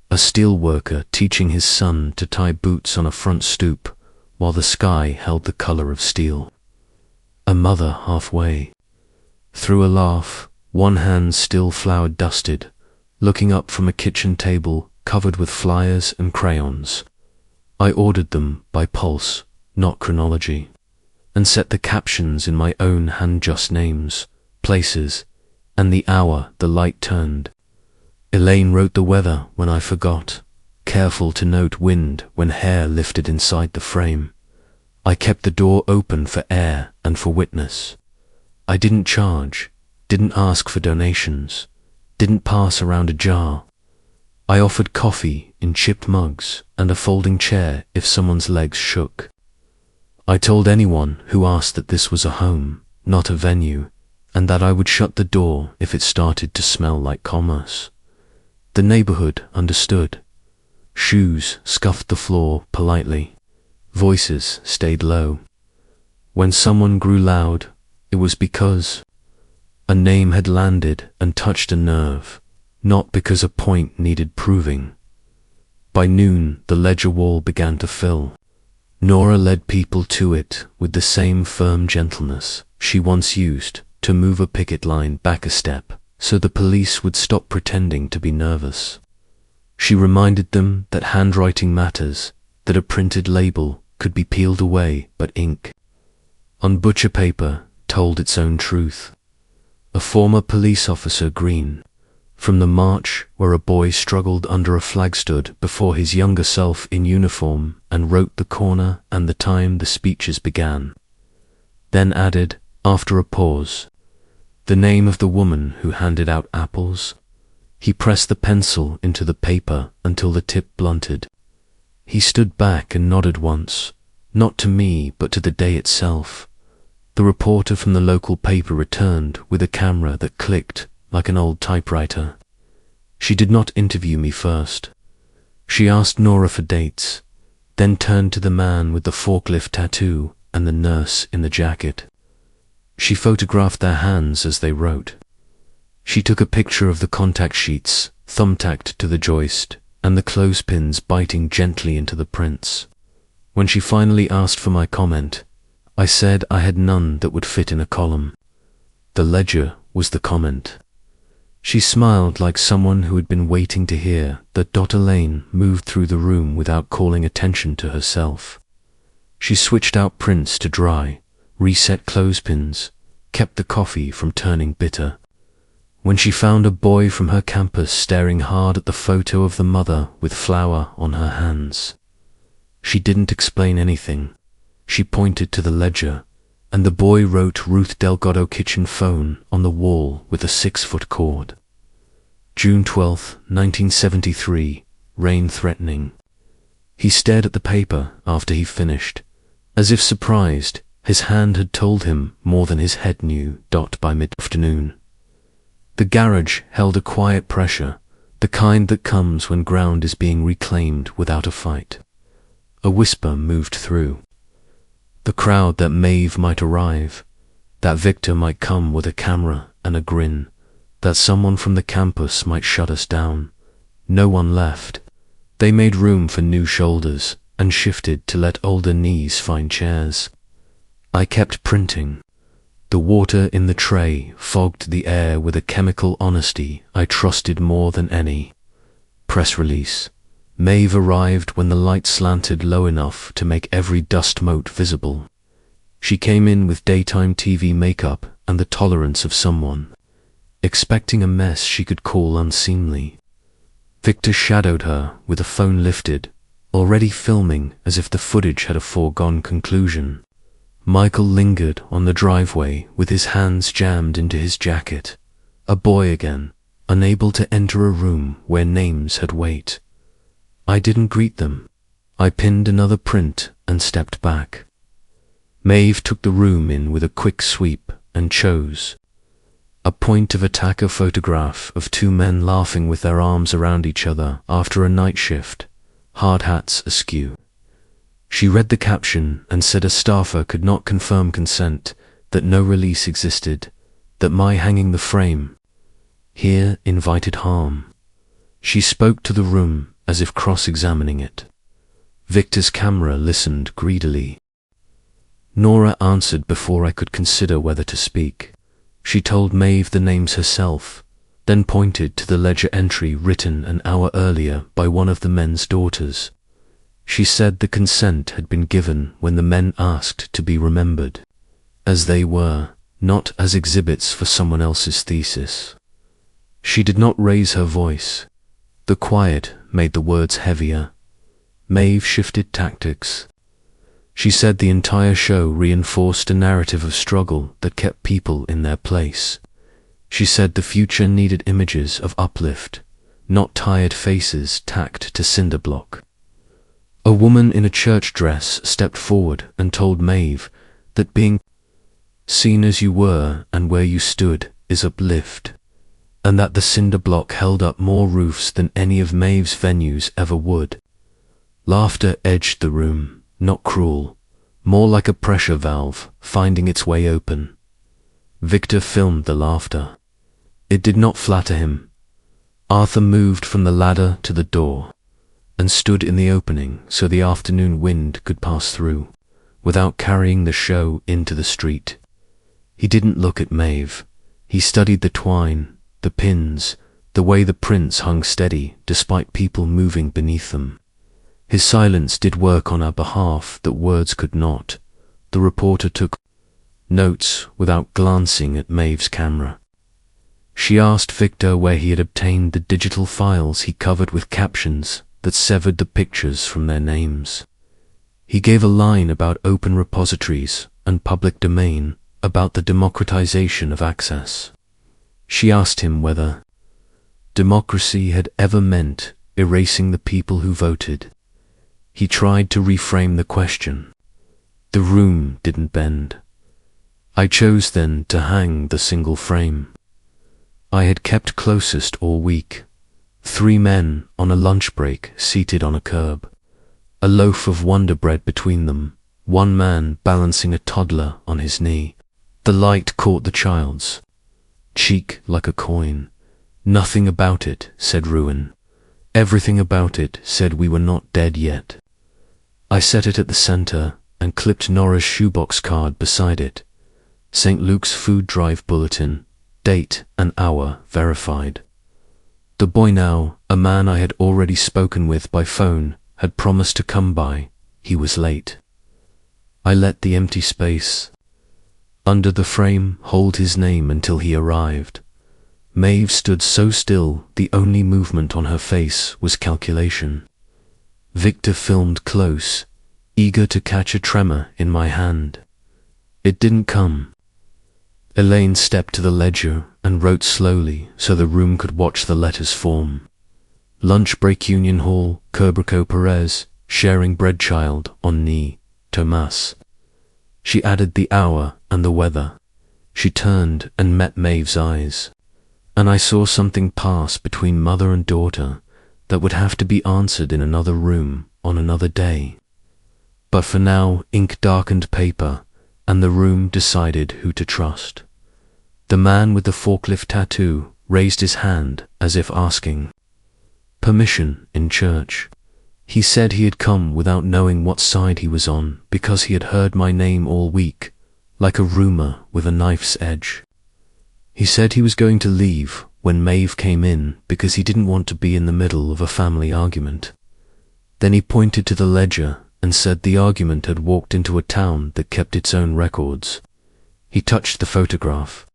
A steel worker teaching his son to tie boots on a front stoop while the sky held the color of steel. A mother halfway. Through a laugh, one hand still flour-dusted, looking up from a kitchen table covered with flyers and crayons. I ordered them by pulse, not chronology, and set the captions in my own hand-just names, places, and the hour the light turned. Elaine wrote the weather when I forgot, careful to note wind when hair lifted inside the frame. I kept the door open for air and for witness. I didn't charge, didn't ask for donations, didn't pass around a jar. I offered coffee in chipped mugs and a folding chair if someone's legs shook. I told anyone who asked that this was a home, not a venue, and that I would shut the door if it started to smell like commerce. The neighborhood understood. Shoes scuffed the floor politely. Voices stayed low. When someone grew loud, it was because a name had landed and touched a nerve, not because a point needed proving. By noon, the ledger wall began to fill. Nora led people to it with the same firm gentleness she once used to move a picket line back a step so the police would stop pretending to be nervous. She reminded them that handwriting matters, that a printed label could be peeled away, but ink on butcher paper told its own truth. A former police officer Green, from the march where a boy struggled under a flag stood before his younger self in uniform and wrote the corner and the time the speeches began. Then added, after a pause, the name of the woman who handed out apples. He pressed the pencil into the paper until the tip blunted. He stood back and nodded once, not to me but to the day itself. The reporter from the local paper returned with a camera that clicked like an old typewriter. She did not interview me first. She asked Nora for dates, then turned to the man with the forklift tattoo and the nurse in the jacket. She photographed their hands as they wrote. She took a picture of the contact sheets, thumbtacked to the joist, and the clothespins biting gently into the prints. When she finally asked for my comment, I said I had none that would fit in a column. The ledger was the comment. She smiled like someone who had been waiting to hear that Elaine moved through the room without calling attention to herself. She switched out prints to dry, reset clothespins, kept the coffee from turning bitter. When she found a boy from her campus staring hard at the photo of the mother with flour on her hands, she didn't explain anything. She pointed to the ledger, and the boy wrote Ruth Delgado kitchen phone on the wall with a 6-foot cord. June 12, 1973, rain threatening. He stared at the paper after he finished, as if surprised his hand had told him more than his head knew. By mid-afternoon. The garage held a quiet pressure, the kind that comes when ground is being reclaimed without a fight. A whisper moved through. The crowd that Maeve might arrive, that Victor might come with a camera and a grin, that someone from the campus might shut us down. No one left. They made room for new shoulders and shifted to let older knees find chairs. I kept printing. The water in the tray fogged the air with a chemical honesty I trusted more than any. Press release. Maeve arrived when the light slanted low enough to make every dust mote visible. She came in with daytime TV makeup and the tolerance of someone, expecting a mess she could call unseemly. Victor shadowed her with a phone lifted, already filming as if the footage had a foregone conclusion. Michael lingered on the driveway with his hands jammed into his jacket, a boy again, unable to enter a room where names had weight. I didn't greet them. I pinned another print and stepped back. Maeve took the room in with a quick sweep and chose a point of attack photograph of two men laughing with their arms around each other after a night shift, hard hats askew. She read the caption and said a staffer could not confirm consent, that no release existed, that my hanging the frame here invited harm. She spoke to the room as if cross-examining it. Victor's camera listened greedily. Nora answered before I could consider whether to speak. She told Maeve the names herself, then pointed to the ledger entry written an hour earlier by one of the men's daughters. She said the consent had been given when the men asked to be remembered, as they were, not as exhibits for someone else's thesis. She did not raise her voice. The quiet made the words heavier. Maeve shifted tactics. She said the entire show reinforced a narrative of struggle that kept people in their place. She said the future needed images of uplift, not tired faces tacked to cinder block. A woman in a church dress stepped forward and told Maeve that being seen as you were and where you stood is uplift, and that the cinder block held up more roofs than any of Maeve's venues ever would. Laughter edged the room, not cruel, more like a pressure valve finding its way open. Victor filmed the laughter. It did not flatter him. Arthur moved from the ladder to the door and stood in the opening so the afternoon wind could pass through, without carrying the show into the street. He didn't look at Maeve. He studied the twine, the pins, the way the prints hung steady despite people moving beneath them. His silence did work on our behalf that words could not. The reporter took notes without glancing at Maeve's camera. She asked Victor where he had obtained the digital files he covered with captions that severed the pictures from their names. He gave a line about open repositories and public domain, about the democratization of access. She asked him whether democracy had ever meant erasing the people who voted. He tried to reframe the question. The room didn't bend. I chose then to hang the single frame I had kept closest all week. 3 men on a lunch break seated on a curb, a loaf of Wonder Bread between them, one man balancing a toddler on his knee. The light caught the child's cheek like a coin. Nothing about it said ruin. Everything about it said we were not dead yet. I set it at the center and clipped Nora's shoebox card beside it. St. Luke's food drive bulletin, date and hour verified. The boy now, a man I had already spoken with by phone, had promised to come by. He was late. I let the empty space under the frame hold his name until he arrived. Maeve stood so still, the only movement on her face was calculation. Victor filmed close, eager to catch a tremor in my hand. It didn't come. Elaine stepped to the ledger and wrote slowly so the room could watch the letters form. Lunch break Union Hall, Kerbrico Perez, sharing bread child on knee, Tomas. She added the hour and the weather. She turned and met Maeve's eyes, and I saw something pass between mother and daughter that would have to be answered in another room on another day. But for now, ink darkened paper, and the room decided who to trust. The man with the forklift tattoo raised his hand as if asking permission in church. He said he had come without knowing what side he was on because he had heard my name all week, like a rumor with a knife's edge. He said he was going to leave when Maeve came in because he didn't want to be in the middle of a family argument. Then he pointed to the ledger and said the argument had walked into a town that kept its own records. He touched the photograph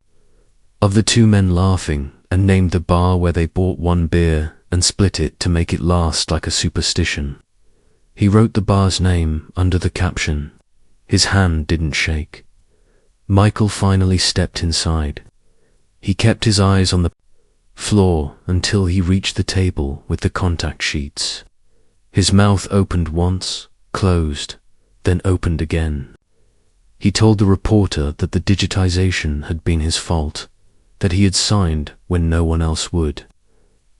of the two men laughing and named the bar where they bought one beer and split it to make it last like a superstition. He wrote the bar's name under the caption. His hand didn't shake. Michael finally stepped inside. He kept his eyes on the floor until he reached the table with the contact sheets. His mouth opened once, closed, then opened again. He told the reporter that the digitization had been his fault, that he had signed when no one else would,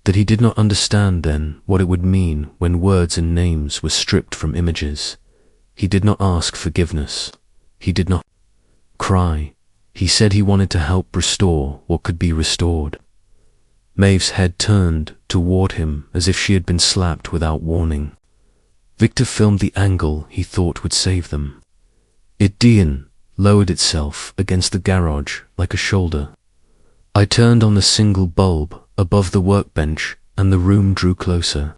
that he did not understand then what it would mean when words and names were stripped from images. He did not ask forgiveness. He did not cry. He said he wanted to help restore what could be restored. Maeve's head turned toward him as if she had been slapped without warning. Victor filmed the angle he thought would save them. It lowered itself against the garage like a shoulder. I turned on the single bulb above the workbench and the room drew closer.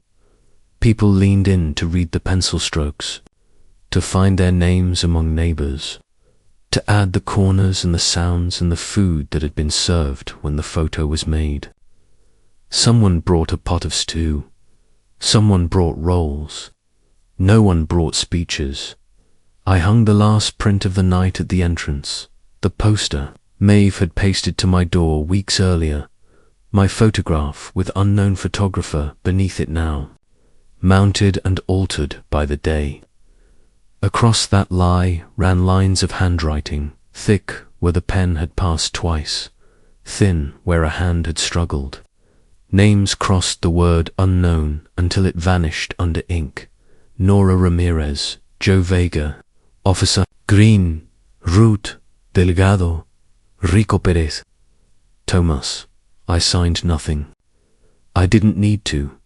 People leaned in to read the pencil strokes, to find their names among neighbors, to add the corners and the sounds and the food that had been served when the photo was made. Someone brought a pot of stew. Someone brought rolls. No one brought speeches. I hung the last print of the night at the entrance, the poster Maeve had pasted to my door weeks earlier, my photograph with unknown photographer beneath it now, mounted and altered by the day. Across that lie ran lines of handwriting, thick where the pen had passed twice, thin where a hand had struggled. Names crossed the word unknown until it vanished under ink. Nora Ramirez, Joe Vega, Officer Green, Ruth Delgado, Rico Perez. Tomas. I signed nothing. I didn't need to.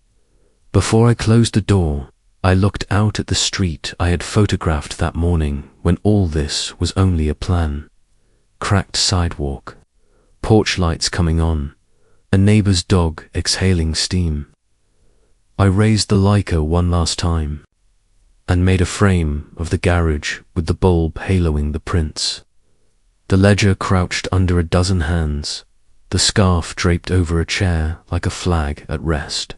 Before I closed the door, I looked out at the street I had photographed that morning when all this was only a plan. Cracked sidewalk, porch lights coming on, a neighbor's dog exhaling steam. I raised the Leica one last time and made a frame of the garage with the bulb haloing the prints. The ledger crouched under a dozen hands, the scarf draped over a chair like a flag at rest.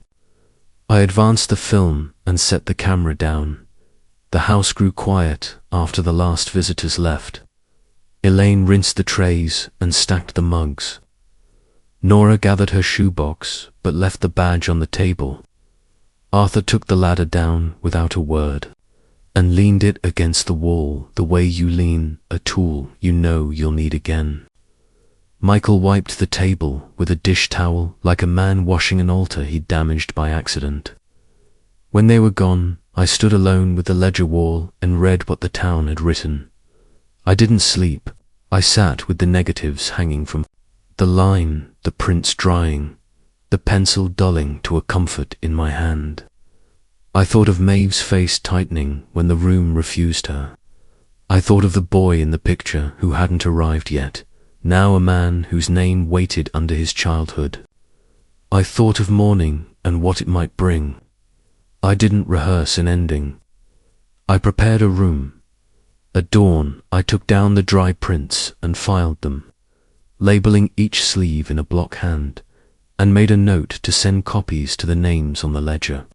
I advanced the film and set the camera down. The house grew quiet after the last visitors left. Elaine rinsed the trays and stacked the mugs. Nora gathered her shoebox but left the badge on the table. Arthur took the ladder down without a word and leaned it against the wall the way you lean a tool you know you'll need again. Michael wiped the table with a dish towel like a man washing an altar he'd damaged by accident. When they were gone, I stood alone with the ledger wall and read what the town had written. I didn't sleep. I sat with the negatives hanging from the line, the prints drying, the pencil dulling to a comfort in my hand. I thought of Maeve's face tightening when the room refused her. I thought of the boy in the picture who hadn't arrived yet, now a man whose name waited under his childhood. I thought of morning and what it might bring. I didn't rehearse an ending. I prepared a room. At dawn, I took down the dry prints and filed them, labeling each sleeve in a block hand, and made a note to send copies to the names on the ledger,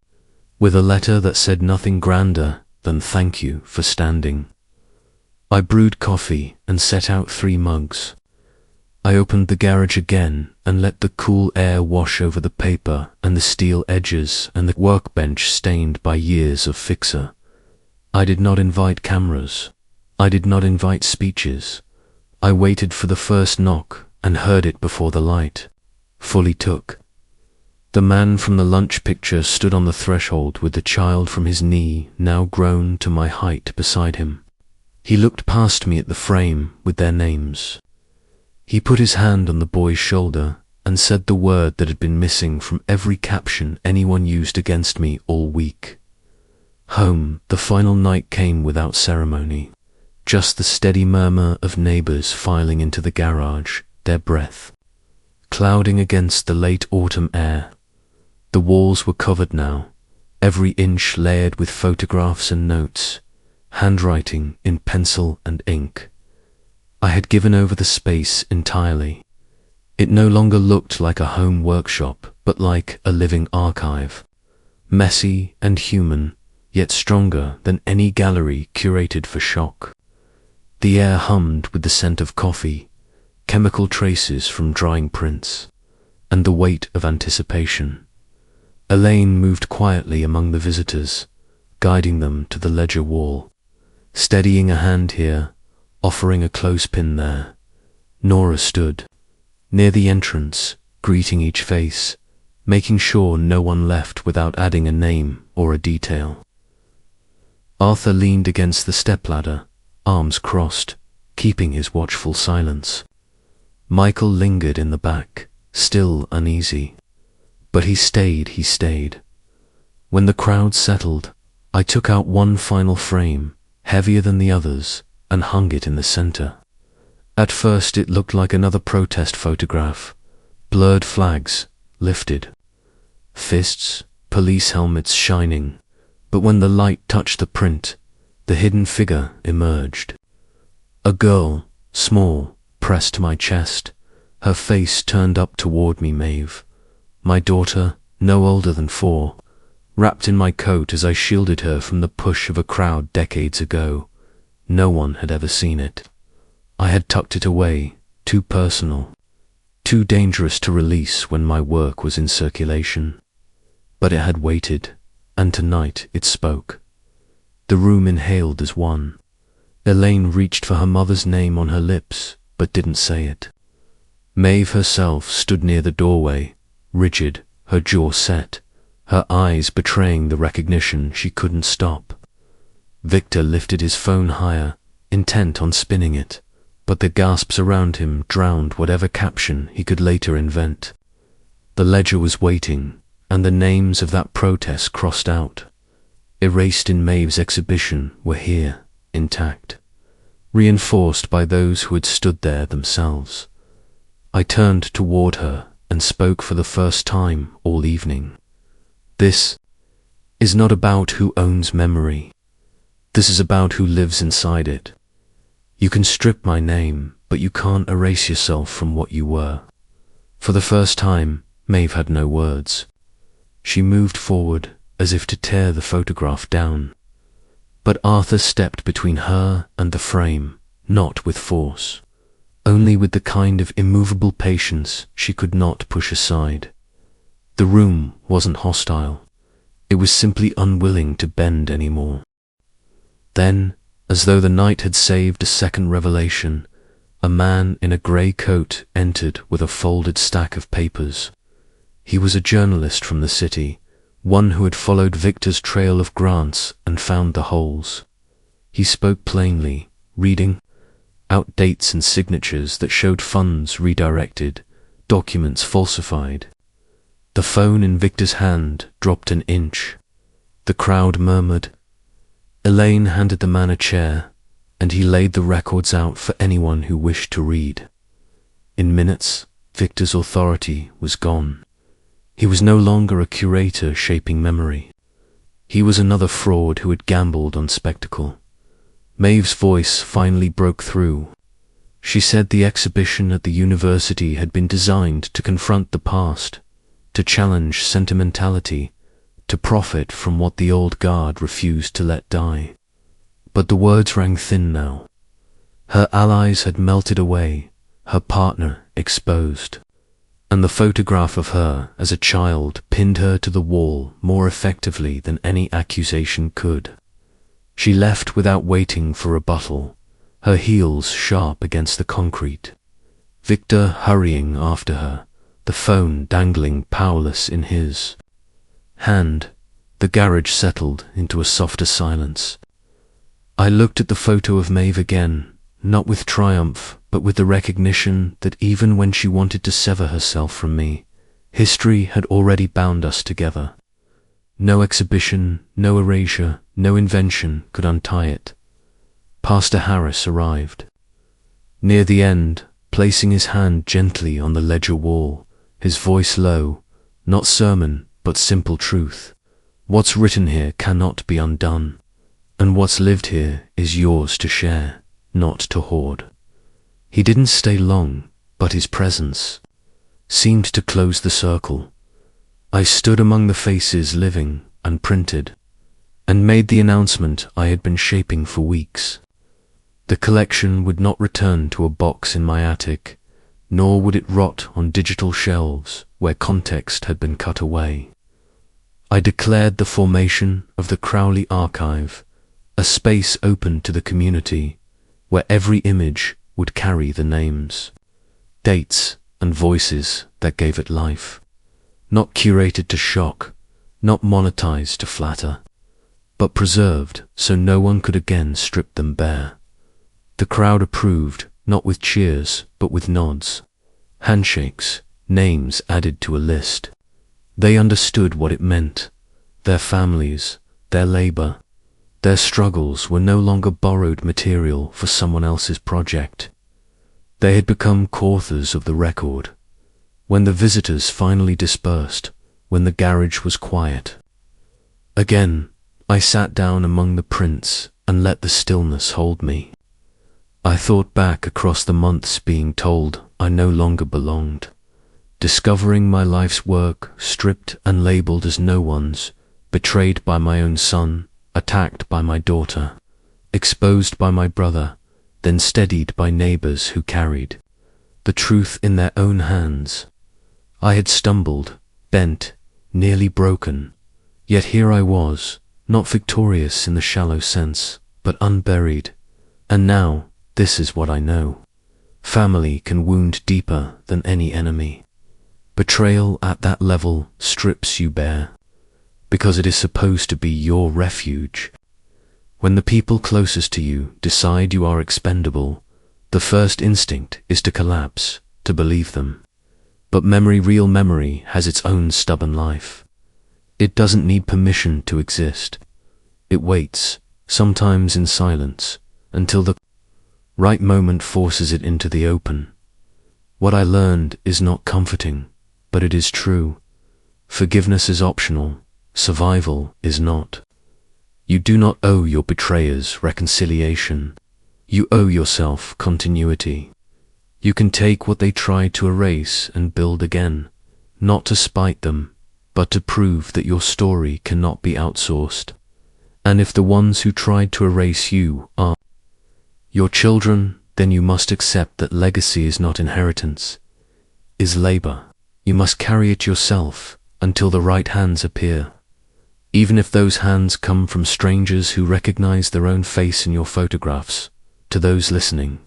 with a letter that said nothing grander than thank you for standing. I brewed coffee and set out 3 mugs. I opened the garage again and let the cool air wash over the paper and the steel edges and the workbench stained by years of fixer. I did not invite cameras. I did not invite speeches. I waited for the first knock and heard it before the light fully took. The man from the lunch picture stood on the threshold with the child from his knee now grown to my height beside him. He looked past me at the frame with their names. He put his hand on the boy's shoulder and said the word that had been missing from every caption anyone used against me all week. Home, the final night came without ceremony. Just the steady murmur of neighbors filing into the garage, their breath clouding against the late autumn air. The walls were covered now, every inch layered with photographs and notes, handwriting in pencil and ink. I had given over the space entirely. It no longer looked like a home workshop, but like a living archive, messy and human, yet stronger than any gallery curated for shock. The air hummed with the scent of coffee, chemical traces from drying prints, and the weight of anticipation. Elaine moved quietly among the visitors, guiding them to the ledger wall, steadying a hand here, offering a clothespin there. Nora stood near the entrance, greeting each face, making sure no one left without adding a name or a detail. Arthur leaned against the stepladder, arms crossed, keeping his watchful silence. Michael lingered in the back, still uneasy. But he stayed. When the crowd settled, I took out one final frame, heavier than the others, and hung it in the center. At first it looked like another protest photograph, blurred flags, lifted, fists, police helmets shining, but when the light touched the print, the hidden figure emerged. A girl, small, pressed to my chest, her face turned up toward me, Maeve. My daughter, no older than 4, wrapped in my coat as I shielded her from the push of a crowd decades ago. No one had ever seen it. I had tucked it away, too personal, too dangerous to release when my work was in circulation. But it had waited, and tonight it spoke. The room inhaled as one. Elaine reached for her mother's name on her lips, but didn't say it. Maeve herself stood near the doorway, rigid, her jaw set, her eyes betraying the recognition she couldn't stop. Victor lifted his phone higher, intent on spinning it, but the gasps around him drowned whatever caption he could later invent. The ledger was waiting, and the names of that protest crossed out, erased in Maeve's exhibition, were here, intact, reinforced by those who had stood there themselves. I turned toward her and spoke for the first time all evening. This is not about who owns memory. This is about who lives inside it. You can strip my name, but you can't erase yourself from what you were. For the first time, Maeve had no words. She moved forward as if to tear the photograph down. But Arthur stepped between her and the frame, not with force, only with the kind of immovable patience she could not push aside. The room wasn't hostile. It was simply unwilling to bend anymore. Then, as though the night had saved a second revelation, a man in a grey coat entered with a folded stack of papers. He was a journalist from the city, one who had followed Victor's trail of grants and found the holes. He spoke plainly, reading out dates and signatures that showed funds redirected, documents falsified. The phone in Victor's hand dropped an inch. The crowd murmured. Elaine handed the man a chair, and he laid the records out for anyone who wished to read. In minutes, Victor's authority was gone. He was no longer a curator shaping memory. He was another fraud who had gambled on spectacle. Maeve's voice finally broke through. She said the exhibition at the university had been designed to confront the past, to challenge sentimentality, to profit from what the old guard refused to let die. But the words rang thin now. Her allies had melted away, her partner exposed, and the photograph of her as a child pinned her to the wall more effectively than any accusation could. She left without waiting for rebuttal, her heels sharp against the concrete. Victor hurrying after her, the phone dangling powerless in his hand. The garage settled into a softer silence. I looked at the photo of Maeve again, not with triumph, but with the recognition that even when she wanted to sever herself from me, history had already bound us together. No exhibition, no erasure, no invention could untie it. Pastor Harris arrived. Near the end, placing his hand gently on the ledger wall, his voice low, not sermon, but simple truth. What's written here cannot be undone, and what's lived here is yours to share, not to hoard. He didn't stay long, but his presence seemed to close the circle. I stood among the faces living, unprinted, and made the announcement I had been shaping for weeks. The collection would not return to a box in my attic, nor would it rot on digital shelves where context had been cut away. I declared the formation of the Crowley Archive, a space open to the community, where every image would carry the names, dates, and voices that gave it life. Not curated to shock, not monetized to flatter, but preserved so no one could again strip them bare. The crowd approved, not with cheers, but with nods, handshakes, names added to a list. They understood what it meant. Their families, their labor, their struggles were no longer borrowed material for someone else's project. They had become co-authors of the record. When the visitors finally dispersed, when the garage was quiet, again, I sat down among the prints and let the stillness hold me. I thought back across the months being told I no longer belonged, discovering my life's work stripped and labeled as no one's, betrayed by my own son, attacked by my daughter, exposed by my brother, then steadied by neighbors who carried the truth in their own hands. I had stumbled, bent, nearly broken, yet here I was, not victorious in the shallow sense, but unburied. And now, this is what I know. Family can wound deeper than any enemy. Betrayal at that level strips you bare, because it is supposed to be your refuge. When the people closest to you decide you are expendable, the first instinct is to collapse, to believe them. But memory, real memory, has its own stubborn life. It doesn't need permission to exist. It waits, sometimes in silence, until the right moment forces it into the open. What I learned is not comforting, but it is true. Forgiveness is optional, survival is not. You do not owe your betrayers reconciliation. You owe yourself continuity. You can take what they tried to erase and build again, not to spite them, but to prove that your story cannot be outsourced. And if the ones who tried to erase you are your children, then you must accept that legacy is not inheritance, is labor. You must carry it yourself until the right hands appear. Even if those hands come from strangers who recognize their own face in your photographs. To those listening,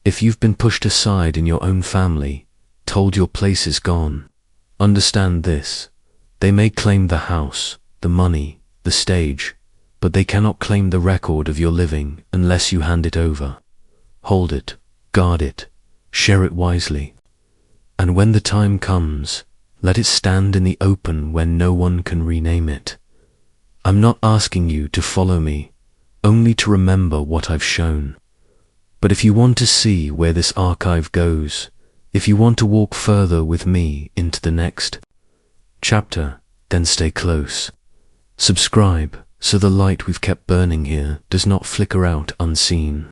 if you've been pushed aside in your own family, told your place is gone, understand this. They may claim the house, the money, the stage, but they cannot claim the record of your living unless you hand it over. Hold it, guard it, share it wisely. And when the time comes, let it stand in the open where no one can rename it. I'm not asking you to follow me, only to remember what I've shown. But if you want to see where this archive goes, if you want to walk further with me into the next chapter, then stay close. Subscribe so the light we've kept burning here does not flicker out unseen.